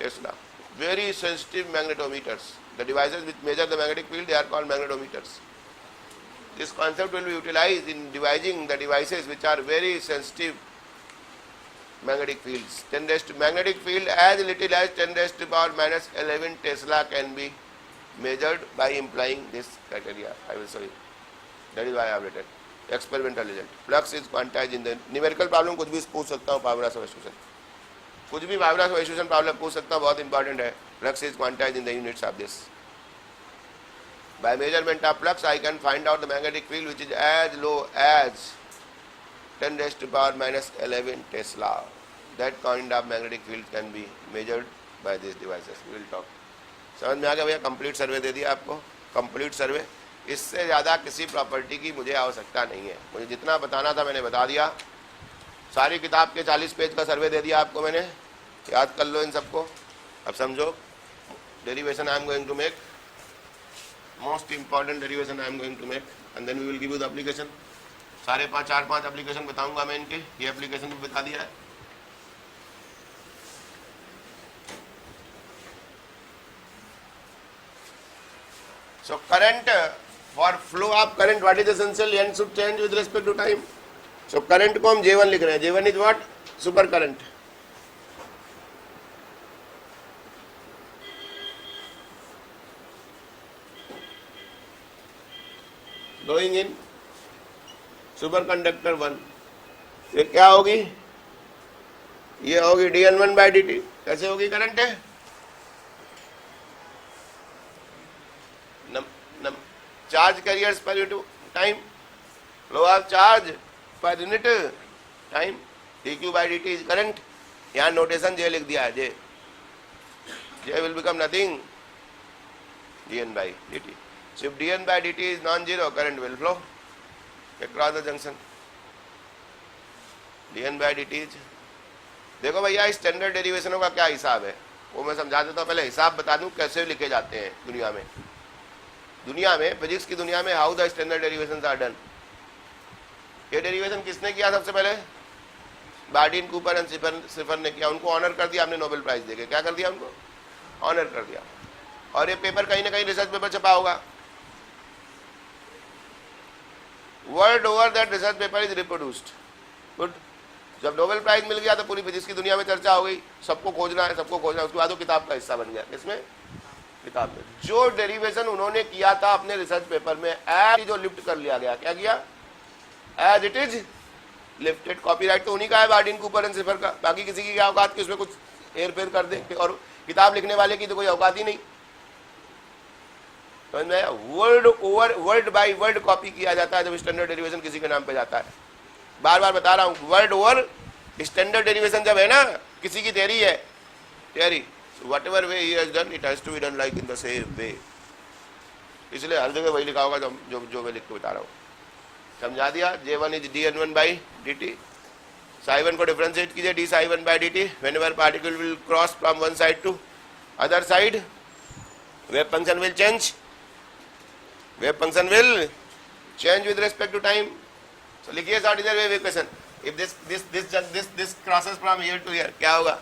Tesla. Very sensitive magnetometers. The devices which measure the magnetic field, they are called magnetometers. This concept will be utilized in devising the devices which are very sensitive magnetic fields. 10 raised to magnetic field as little as 10 raised to power -11 Tesla can be measured by implying this criteria. I will show you. That is why I have written. Experimental result. Flux is quantized in the numerical problem. कुछ भी पूछ सकता हूँ, power substitution, कुछ भी power substitution problem पूछ सकता हूँ, बहुत इंपॉर्टेंट है। Flux is quantized in the units of this. By measurement of flux, I can find out the magnetic field which is as low as 10 raised to power -11 Tesla. That kind of magnetic field can be measured by these devices. We will talk. समझ में आ गया भैया? Complete सर्वे दे दिया आपको, complete सर्वे। इससे ज़्यादा किसी property की मुझे आवश्यकता नहीं है। मुझे जितना बताना था मैंने बता दिया। सारी किताब के 40 पेज का सर्वे दे दिया आपको मैंने, याद कर लो इन सबको। अब समझो, derivation I am going to make, most important derivation I am going to make, and then we will give you the application. सारे 4-5 एप्लीकेशन बताऊंगा मैं इनके, ये एप्लीकेशन भी बता दिया है। So current For flow of current, what is essential? N should change with respect to time. So current को हम J1 लिख रहे हैं. J1 is what? Super current. Going in superconductor 1. ये क्या होगी? ये होगी dN1 by dt. कैसे होगी करंट है? Charge carriers per unit time, flow of charge per unit time, dq by dt is current. यहाँ नोटेशन जे लिख दिया है. J will become nothing dN by dt. So if dN by dt is non-zero, current will flow across the junction. dN by dt is, देखो भैया standard डेरिवेशनों का क्या हिसाब है वो मैं समझा देता हूँ. पहले हिसाब बता दूं कैसे लिखे जाते हैं दुनिया में. दुनिया में फिजिक्स की दुनिया में how the standard derivations are done. ये डेरिवेशन किसने किया सबसे पहले? बार्डिन, कूपर एंड सिफर ने किया. उनको ऑनर कर दिया हमने नोबेल प्राइज देके. क्या कर दिया उनको? ऑनर कर दिया. और ये पेपर कहीं ना कहीं रिसर्च पेपर छपा होगा. World over that research paper is reproduced. Good. जब नोबेल प्राइज मिल गया तो पूरी फिजिक्स की दुनिया में चर्चा हो गई. सबको खोजना है, सबको खोजना है. उसके बाद वो किताब का हिस्सा बन गया. किसमें? किताब में. जो डेरिवेशन उन्होंने किया था अपने रिसर्च पेपर में, एज जो लिफ्ट कर लिया गया. क्या किया? As it is lifted. Copyright तो उन्हीं का है, बार्डिन, कूपर एंड सिफर का. बाकी किसी की क्या औकात कि उसमें कुछ हेर फेर कर दे. और किताब लिखने वाले की तो कोई औकात ही नहीं. समझ में आया? World over, world by world copy किया जाता है जब स्टैंडर्ड डेरिवेशन किसी के नाम पे जाता है. बार बार बता रहा हूं, वर्ल्ड ओवर स्टैंडर्ड डेरिवेशन जब है ना, किसी की थ्योरी है, theory, whatever way he has done, it has to be done like in the same way. इसलिए हर जगह वही लिखा होगा जो मैं लिख के बता रहा हूँ. समझा दिया. J1 is dN1 by dt. psi1 को डिफरेंशिएट कीजिए d psi1 by dt. Whenever particle will cross from one side to other side, wave function will change. Wave function will change with respect to time. So लिखिए ordinary wave equation. If this crosses from here to here, क्या होगा?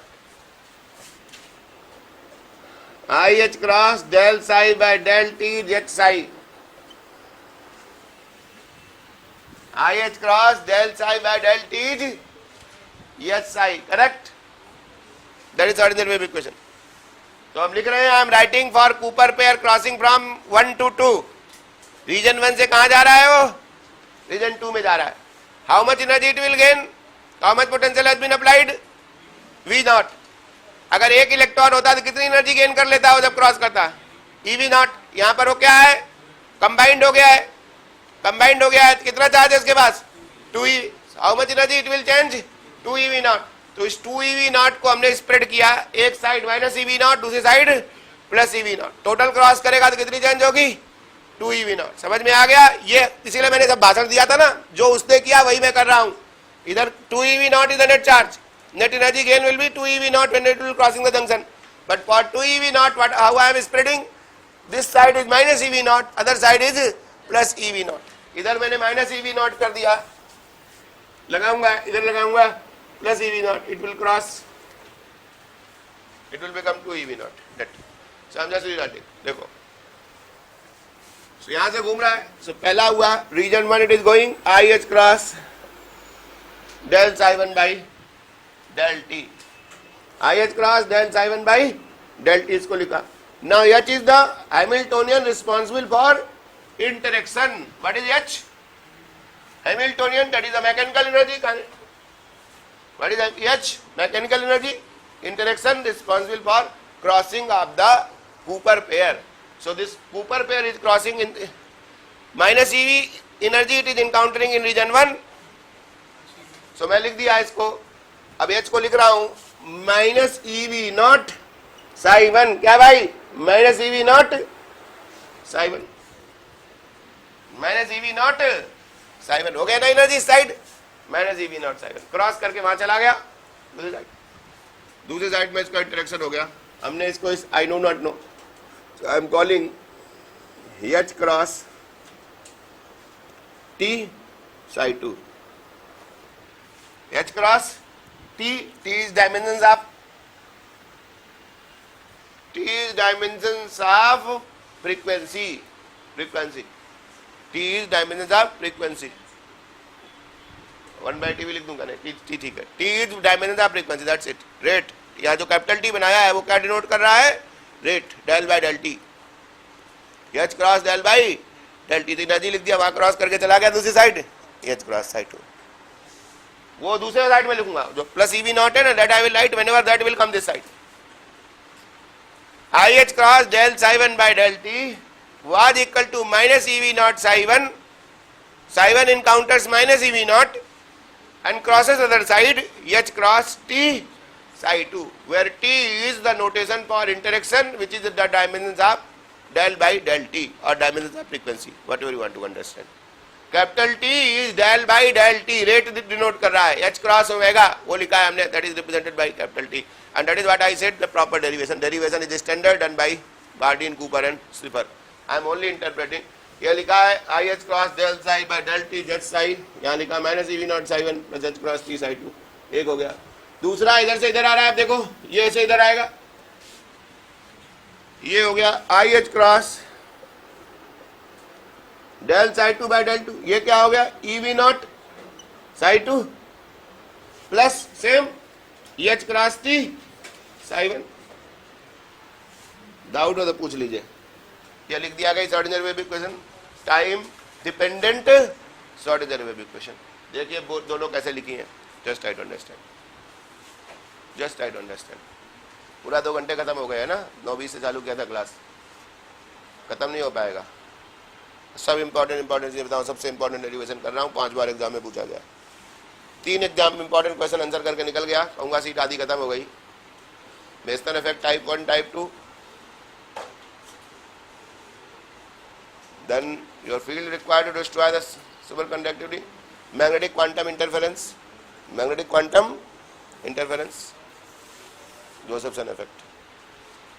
IH cross del psi by del t is H psi. IH cross del psi by del t is H psi. Correct? That is ordinary wave equation. तो हम लिख रहे हैं, I am writing for Cooper pair crossing from 1 to 2. Reason 1 से कहाँ जा रहा है वो? रीजन 2 में जा रहा है. How much energy it will gain? How much potential has been applied? V naught. अगर एक इलेक्ट्रॉन होता तो कितनी एनर्जी गेन कर लेता हो जब क्रॉस करता? EV not. यहाँ पर वो क्या है? कंबाइंड हो गया है. कंबाइंड हो गया है. कितना चार्ज है इसके पास? 2E. How much energy it will change? 2EV not. तो इस 2EV नॉट को हमने स्प्रेड किया. एक साइड माइनस EV नॉट, दूसरी side plus EV not. Total cross करेगा तो कितनी चेंज होगी? 2EV not. समझ में आ गया? ये इसीलिए मैंने जब भाषण दिया था ना, जो उसने किया वही मैं कर रहा हूँ. इधर 2EV not is the net charge. Net energy gain will be 2EV naught when it will crossing the junction. But for 2EV naught, how I am spreading? This side is minus EV naught, other side is plus EV naught. इधर मैंने minus EV naught कर दिया. लगाऊंगा, इधर लगाऊंगा plus EV naught. It will cross. It will become 2EV naught. That. So I'm just rewriting. देखो. So यहाँ से घूम रहा है. So पहला हुआ region 1 it is going IH cross del psi1 by del t. IH cross del psi1 by del t इसको लिखा. Now H is the Hamiltonian responsible for interaction. What is H? Hamiltonian, that is the mechanical energy. What is H? Mechanical energy. Interaction responsible for crossing of the Cooper pair. So this Cooper pair is crossing in minus EV energy it is encountering in region 1. So मैं लिख दिया इसको. अब H को लिख रहा हूं minus EV not psi1. क्या भाई? Minus EV not psi1. Minus EV not psi1 हो गया ना energy side. Minus EV not psi1 cross करके वहां चला गया दूसरी साइड में इसका इंटरेक्शन हो गया. हमने इसको इस I know not know, I am calling H cross T psi2. H cross T is dimensions of frequency. T is dimension of frequency, 1/T भी लिख दूंगा नहीं, टी ठीक है, T is dimension of frequency, that's it. Rate, यहाँ जो capital T बनाया है वो क्या डिनोट कर रहा है? Rate, del by del T, H cross del by del T. Energy लिख दिया, वहां क्रॉस करके चला गया दूसरी side, H cross side two, वो दूसरे साइड में लिखूंगा जो प्लस ईवी नॉट है ना, that I will write whenever that will come this side. I H cross del psi 1 by del t was equal to minus EV naught psi 1. Psi 1 encounters minus EV naught and crosses other side H cross T psi 2, where T is the notation for interaction, which is the dimensions of del by del T or dimensions of frequency, whatever you want to understand. Capital T is del by del T, rate denote कर रहा है, H cross omega वो लिखा है हमने, that is represented by capital T, and that is what I said, the proper derivation. Derivation is standard done by Bardeen, Cooper and Slipper. I am only interpreting. ये लिखा है I H cross del psi by del T Z psi, यहाँ लिखा minus EV naught psi 1 plus H cross T psi 2, एक हो गया। दूसरा इधर से इधर आ रहा है, आप देखो ये से इधर आएगा, ये हो गया I H cross del psi 2 by del 2, ये क्या हो गया? EV naught psi 2 plus same H cross T psi 1। Doubt हो तो पूछ लीजिए। ये लिख दिया गया short derivative equation, time dependent short derivative equation. देखिए दोनों कैसे लिखी हैं, just try to understand, just try to understand. पूरा 2 घंटे खत्म हो गए है ना, 9:20 से चालू किया था क्लास, खत्म नहीं हो पाएगा। सब इंपॉर्टेंट चीजें बताऊं, सबसे इंपॉर्टेंट डेरिवेशन कर रहा हूँ, 5 बार एग्जाम में पूछा गया, 3 एग्जाम इंपॉर्टेंट क्वेश्चन आंसर करके निकल गया, कहूंगा सीट आधी खत्म हो गई। Mason effect type 1 type 2, then your field required to destroy the superconductivity, magnetic quantum interference, Josephson effect.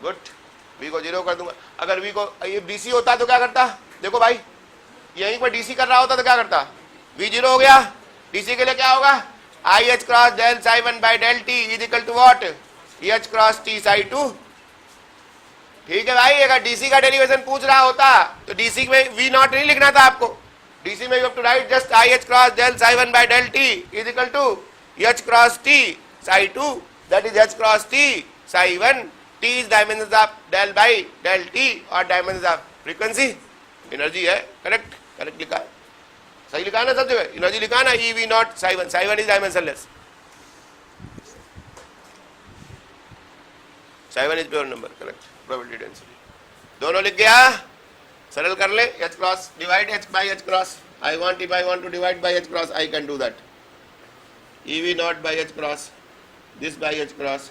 Good, v को 0 कर दूंगा। अगर v को ये dc होता तो क्या करता? देखो भाई, यहीं पर dc कर रहा होता तो क्या करता? v 0 हो गया, dc के लिए क्या होगा? I h cross del psi 1 by del t is equal to what? h cross t psi 2। ठीक है भाई, अगर डीसी का डेरिवेशन पूछ रहा होता तो डीसी में वी नॉट नहीं लिखना था आपको, डीसी में you have to write just I H cross del psi 1 by del t is equal to H cross T psi 2, that is H cross T psi 1, T is dimensions of del by del T और dimensions of frequency. Energy है, correct, correct लिखा है, सही लिखा है ना सब जगह, एनर्जी लिखा है ना, ई V not psi 1 is dimensionless, psi 1 is pure number, correct, probability density दोनों लिख गया। सरल कर ले, h cross divide h by h cross, I want, if I want to divide by h cross I can do that, EV naught by h cross, this by h cross,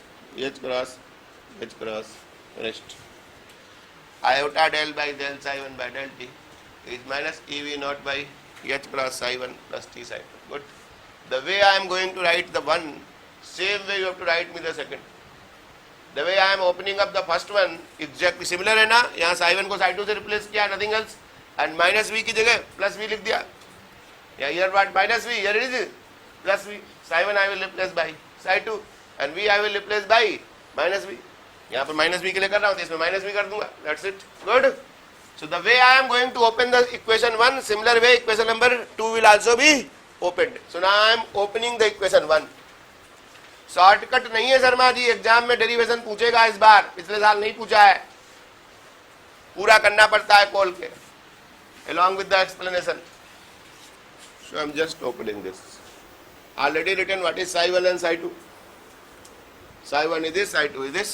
h cross, h cross, rest iota del by del psi 1 by del t is minus EV naught by h cross psi 1 plus t psi 2. Good. The way I am going to write the one, same way you have to write me the second. The way I am opening up the first one exactly similar है ना, यहाँ psi 1 को psi 2 से replace किया, nothing else, and minus v की जगह plus v लिख दिया, या here what minus v, here it is plus v, psi 1 I will replace by psi 2 and v I will replace by minus v, यहाँ पर minus v के लिए कर रहा हूँ तो इसमें minus v कर दूंगा, that's it. Good. So the way I am going to open the equation 1, similar way equation number 2 will also be opened. So now I am opening the equation 1. Shortcut नहीं है Sharma ji, exam में derivation पूछेगा इस बार, पिछले साल नहीं पूछा है, पूरा करना पड़ता है खोल के, along with the explanation. So I am just opening this. Already written what is psi 1 and psi 2. Psi 1 is this, psi 2 is this.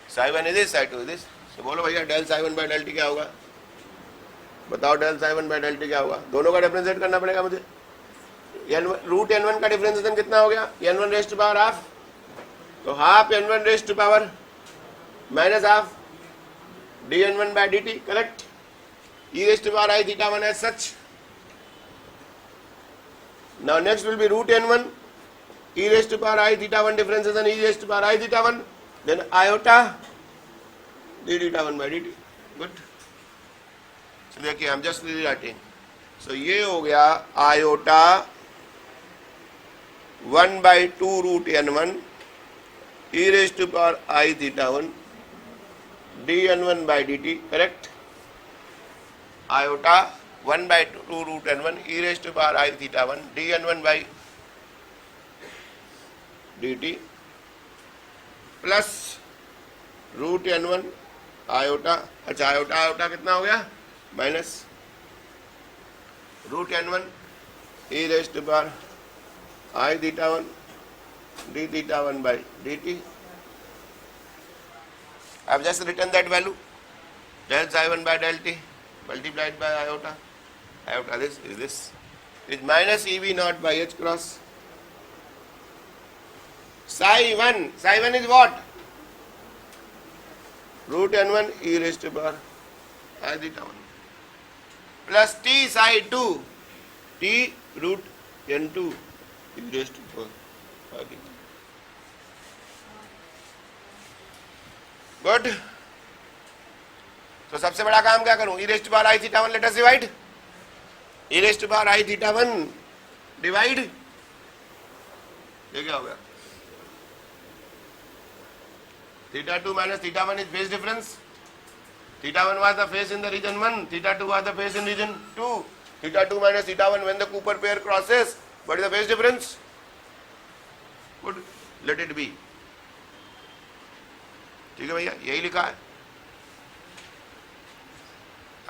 Psi 1 is this, psi 2 is this. So बोलो भैया del psi 1 by del t क्या होगा? बताओ डेल psi 1 by del t क्या होगा? दोनों का डिफरेंशिएट करना पड़ेगा मुझे। रूट n1 का डिफरेंशिएशन कितना हो गया? n1 raised to power half, तो half n1 raised to power minus half dn1 by dt, correct, e raised to power I theta 1 as such. Now next will be root n1 e raised to power I theta 1 differentiation e raised to power I theta 1, then iota d theta 1 by dt. Good. So देखिए हम just rewriting. So ये हो गया iota 1 by 2 root n1 e raised to power I theta 1 dn1 by dt, correct. Iota 1/2 root n1 e raise to power I theta 1 dn1 by dt plus root n1 iota, अच्छा iota iota कितना हो गया minus root n1 e raise to power I theta 1 d theta 1 by dt. I have just written that value del psi 1 by del t multiplied by iota. Iota this is minus EV naught by h cross psi 1. Psi 1 is what? Root n1 e raised to power I theta 1 plus t psi 2 t root n2 e raised to power I theta. Good. तो सबसे बड़ा काम क्या करूं? E raised to power i theta 1 let us divide. E raised to power i theta 1 divide, ये क्या हो गया? Theta 2 minus theta 1 is phase difference. Theta 1 was the phase in the region 1, theta 2 was the phase in region 2. Theta 2 minus theta 1 when the Cooper pair crosses, what is the phase difference? Good, let it be. ठीक है भैया, यही लिखा है.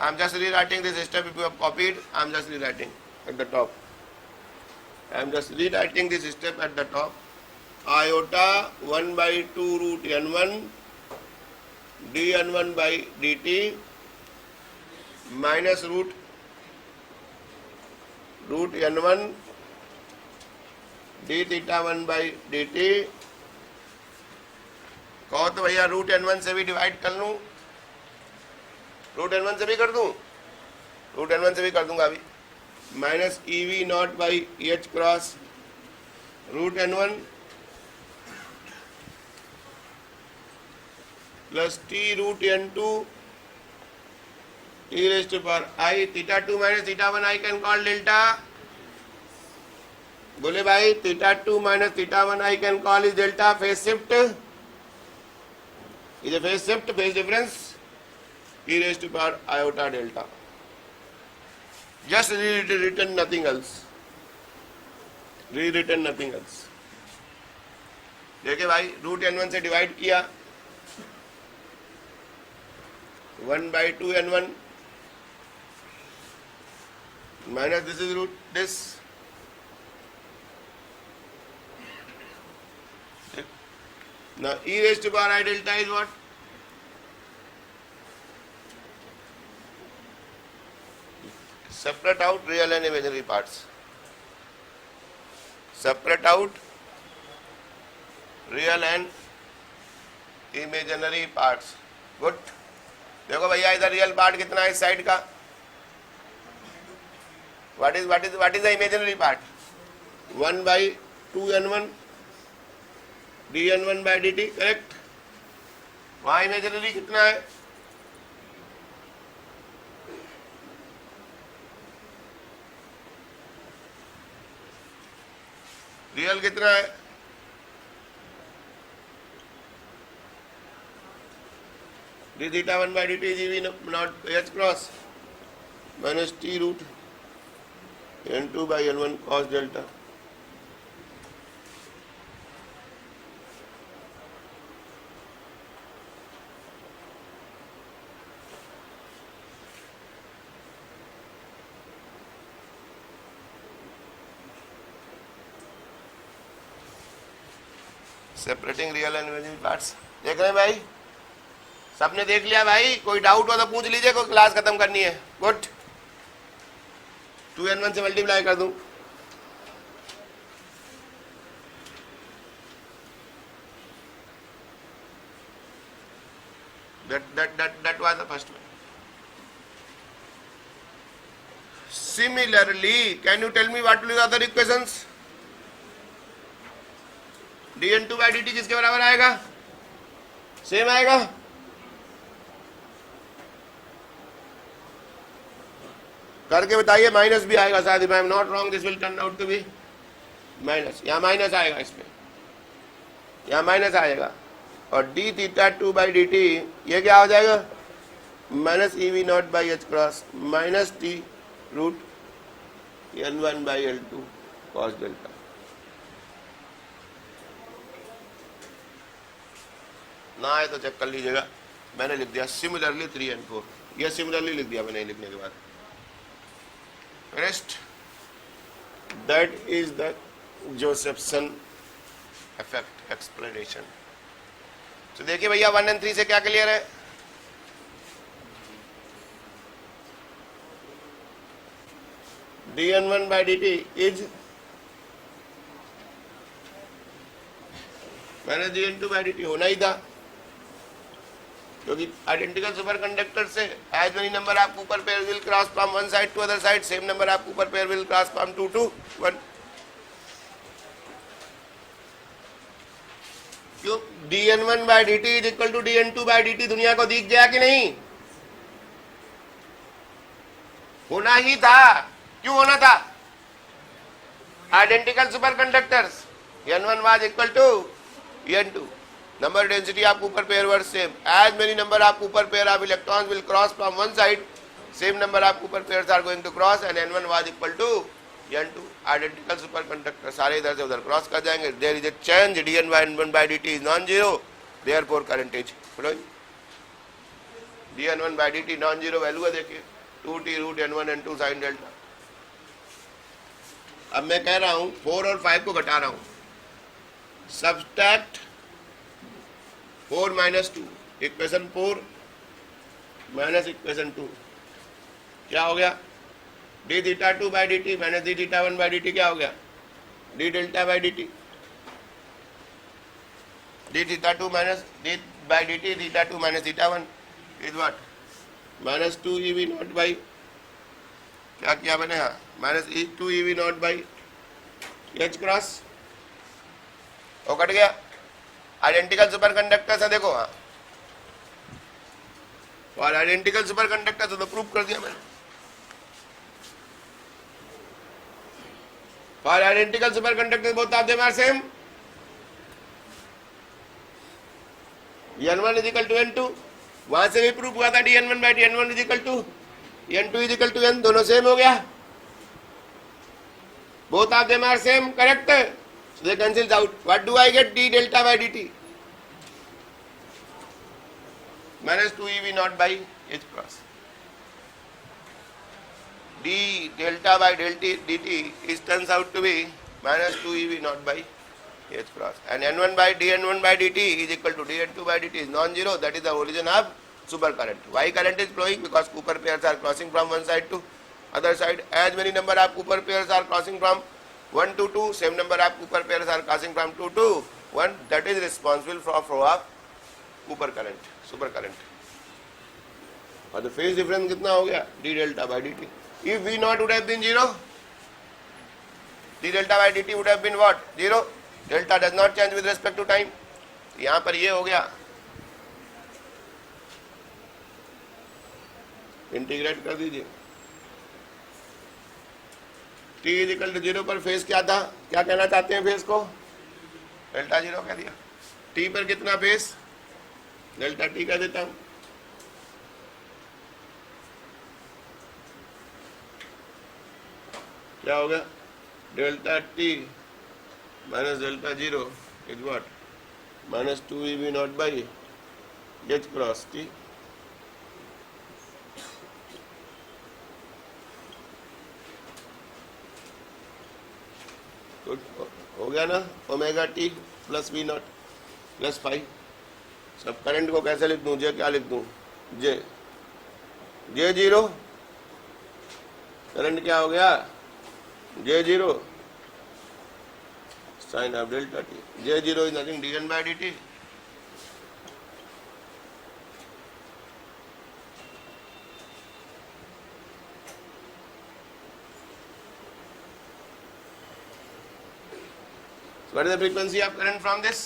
I am just rewriting this step. If you have copied, I am just rewriting at the top. I am just rewriting this step at the top. Iota 1/2 root n1 dn1 by dt minus root n1 d theta 1 by dt. कहो तो भैया root n1 से भी divide कर लूं, root n1 से भी कर दूं, रूट n1 से भी कर दूंगा अभी. Minus EV naught by H cross root n1 plus t root n2 e raised to power I theta 2 minus theta 1 I can call delta. बोले भाई theta 2 minus theta 1 I can call is delta. Phase shift is a phase shift, phase difference e raised to power iota delta. Just rewritten, nothing else. Rewritten, nothing else. देखिए भाई, root n1 से divide किया 1/2 n1 minus this is root this. Now e raised to power I delta is what? Separate out real and imaginary parts. Separate out real and imaginary parts. Good. देखो भैया इधर real part कितना है इस side का? What is the imaginary part? 1/2 n1 dn1 by dt. Correct. वहां imaginary कितना है? रियल कितना है? d theta 1 by dt is EV not h cross minus t root n2 by n1 cos delta. Separating real and imaginary parts. देख रहे हैं भाई? सबने देख लिया भाई? कोई डाउट हो तो पूछ लीजिए, कोई क्लास खत्म करनी है. गुड. 2n1 से मल्टीप्लाई कर दूं. That was the first one. Similarly, can you tell me what will be the other equations? dn2 by dt किसके बराबर आएगा? सेम आएगा. करके बताइए. माइनस भी आएगा शायद. If I am not wrong this will turn out to be minus. यहाँ माइनस आएगा, इसमें यहाँ माइनस आएगा. और d थीटा 2 by dt ये क्या हो जाएगा? Minus E V naught by H cross minus T root n1 by L2 cos delta. ना आए तो चेक कर लीजिएगा, मैंने लिख दिया सिमिलरली 3 and 4, यह सिमिलरली लिख दिया मैंने लिखने के बाद। Rest that is the Josephson effect explanation. तो देखिए भैया 1 and 3 से क्या क्लियर है? dn1 by dt is minus dn2 by dt होना ही था, क्योंकि आइडेंटिकल सुपर कंडक्टर से as many number of Cooper pair will cross from one side to other side, same number of Cooper pair will cross from 2 to 1। क्यों? dn1 by dt is equal to dn2 by dt दुनिया को दिख गया कि नहीं? होना ही था। क्यों होना था? Identical super conductors n1 was equal to n2, number density of Cooper pair were same, as many number of Cooper pair of electrons will cross from one side, same number of Cooper pairs are going to cross and n1 was equal to n2। Identical super conductor सारे इधर से उधर cross कर जाएंगे। There is a change dn1 by dt is non zero, therefore current is flowing. dn1 by dt non zero value है, देखिए 2t root n1 n2 sine delta. अब मैं कह रहा हूं 4 और 5 को घटा रहा हूं, subtract 4 minus 2, equation 4 minus equation 2 क्या हो गया? d theta 2 by dt minus d theta 1 by dt क्या हो गया? d delta by dt, d theta 2 minus d by dt theta 2 minus theta 1 is what? Minus 2 E V naught by क्या किया मैंने? हाँ, minus 2 E V naught by H cross, वो cut गया। Identical super कंडक्टर से देखो, हाँ और आइडेंटिकल सुपर कंडक्टर से तो प्रूव कर दिया मैंने। For identical super conductor both of them are same, n1 is equal to n2, वहां से भी प्रूव हुआ था dn1 by dn1 is equal to n2 is equal to n, दोनों सेम हो गया। Both of them are same, correct, so they cancels out। what do I get? d delta by dt minus 2 ev naught by h cross, d delta by delta dt is turns out to be minus 2 ev naught by h cross, and n1 by dn1 by dt is equal to dn2 by dt is non-zero, that is the origin of super current। why current is flowing? because Cooper pairs are crossing from one side to other side, as many number of Cooper pairs are crossing from 1 to 2, same number of Cooper pairs are crossing from 2 to 1, that is responsible for flow of Cooper current, super current। और the phase difference कितना हो गया? d delta by dt। if v naught would have been 0, d delta by dt would have been what? 0। delta does not change with respect to time, यहाँ पर ये हो गया, integrate कर दीजिए। t इज इक्वल टू 0 पर phase क्या था? क्या कहना चाहते हैं फेज को? डेल्टा 0 कह दिया। t पर कितना फेज? डेल्टा t कह देता हूं। क्या हो गया? Delta t minus delta 0 is what? Minus 2 E V naught by H cross t। हो गया ना? Omega T plus V naught plus 5। सब करंट को कैसे लिख दूं? जे क्या लिख दूं? जे 0, करंट क्या हो गया? J 0 sine of delta T. J 0 is nothing dn by dt, what is the frequency of current from this?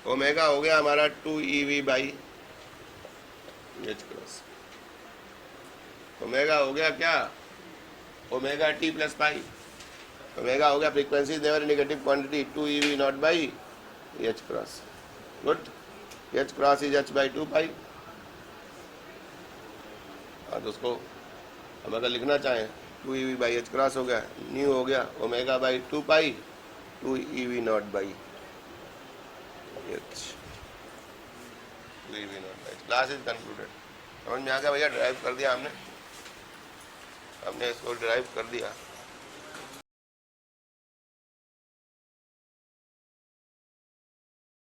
Omega हो गया हमारा 2 ev by H cross. Omega हो गया क्या? Omega T plus pi. Omega हो गया frequency never negative quantity 2 ev naught by H cross. Good, H cross is h by 2 पाई। हाँ तो उसको हम अगर लिखना चाहें 2EV/h क्रॉस हो गया, न्यू हो गया ω/2π 2EV0/h। Class is concluded. समझ में आ गया भैया? ड्राइव कर दिया हमने इसको ड्राइव कर दिया।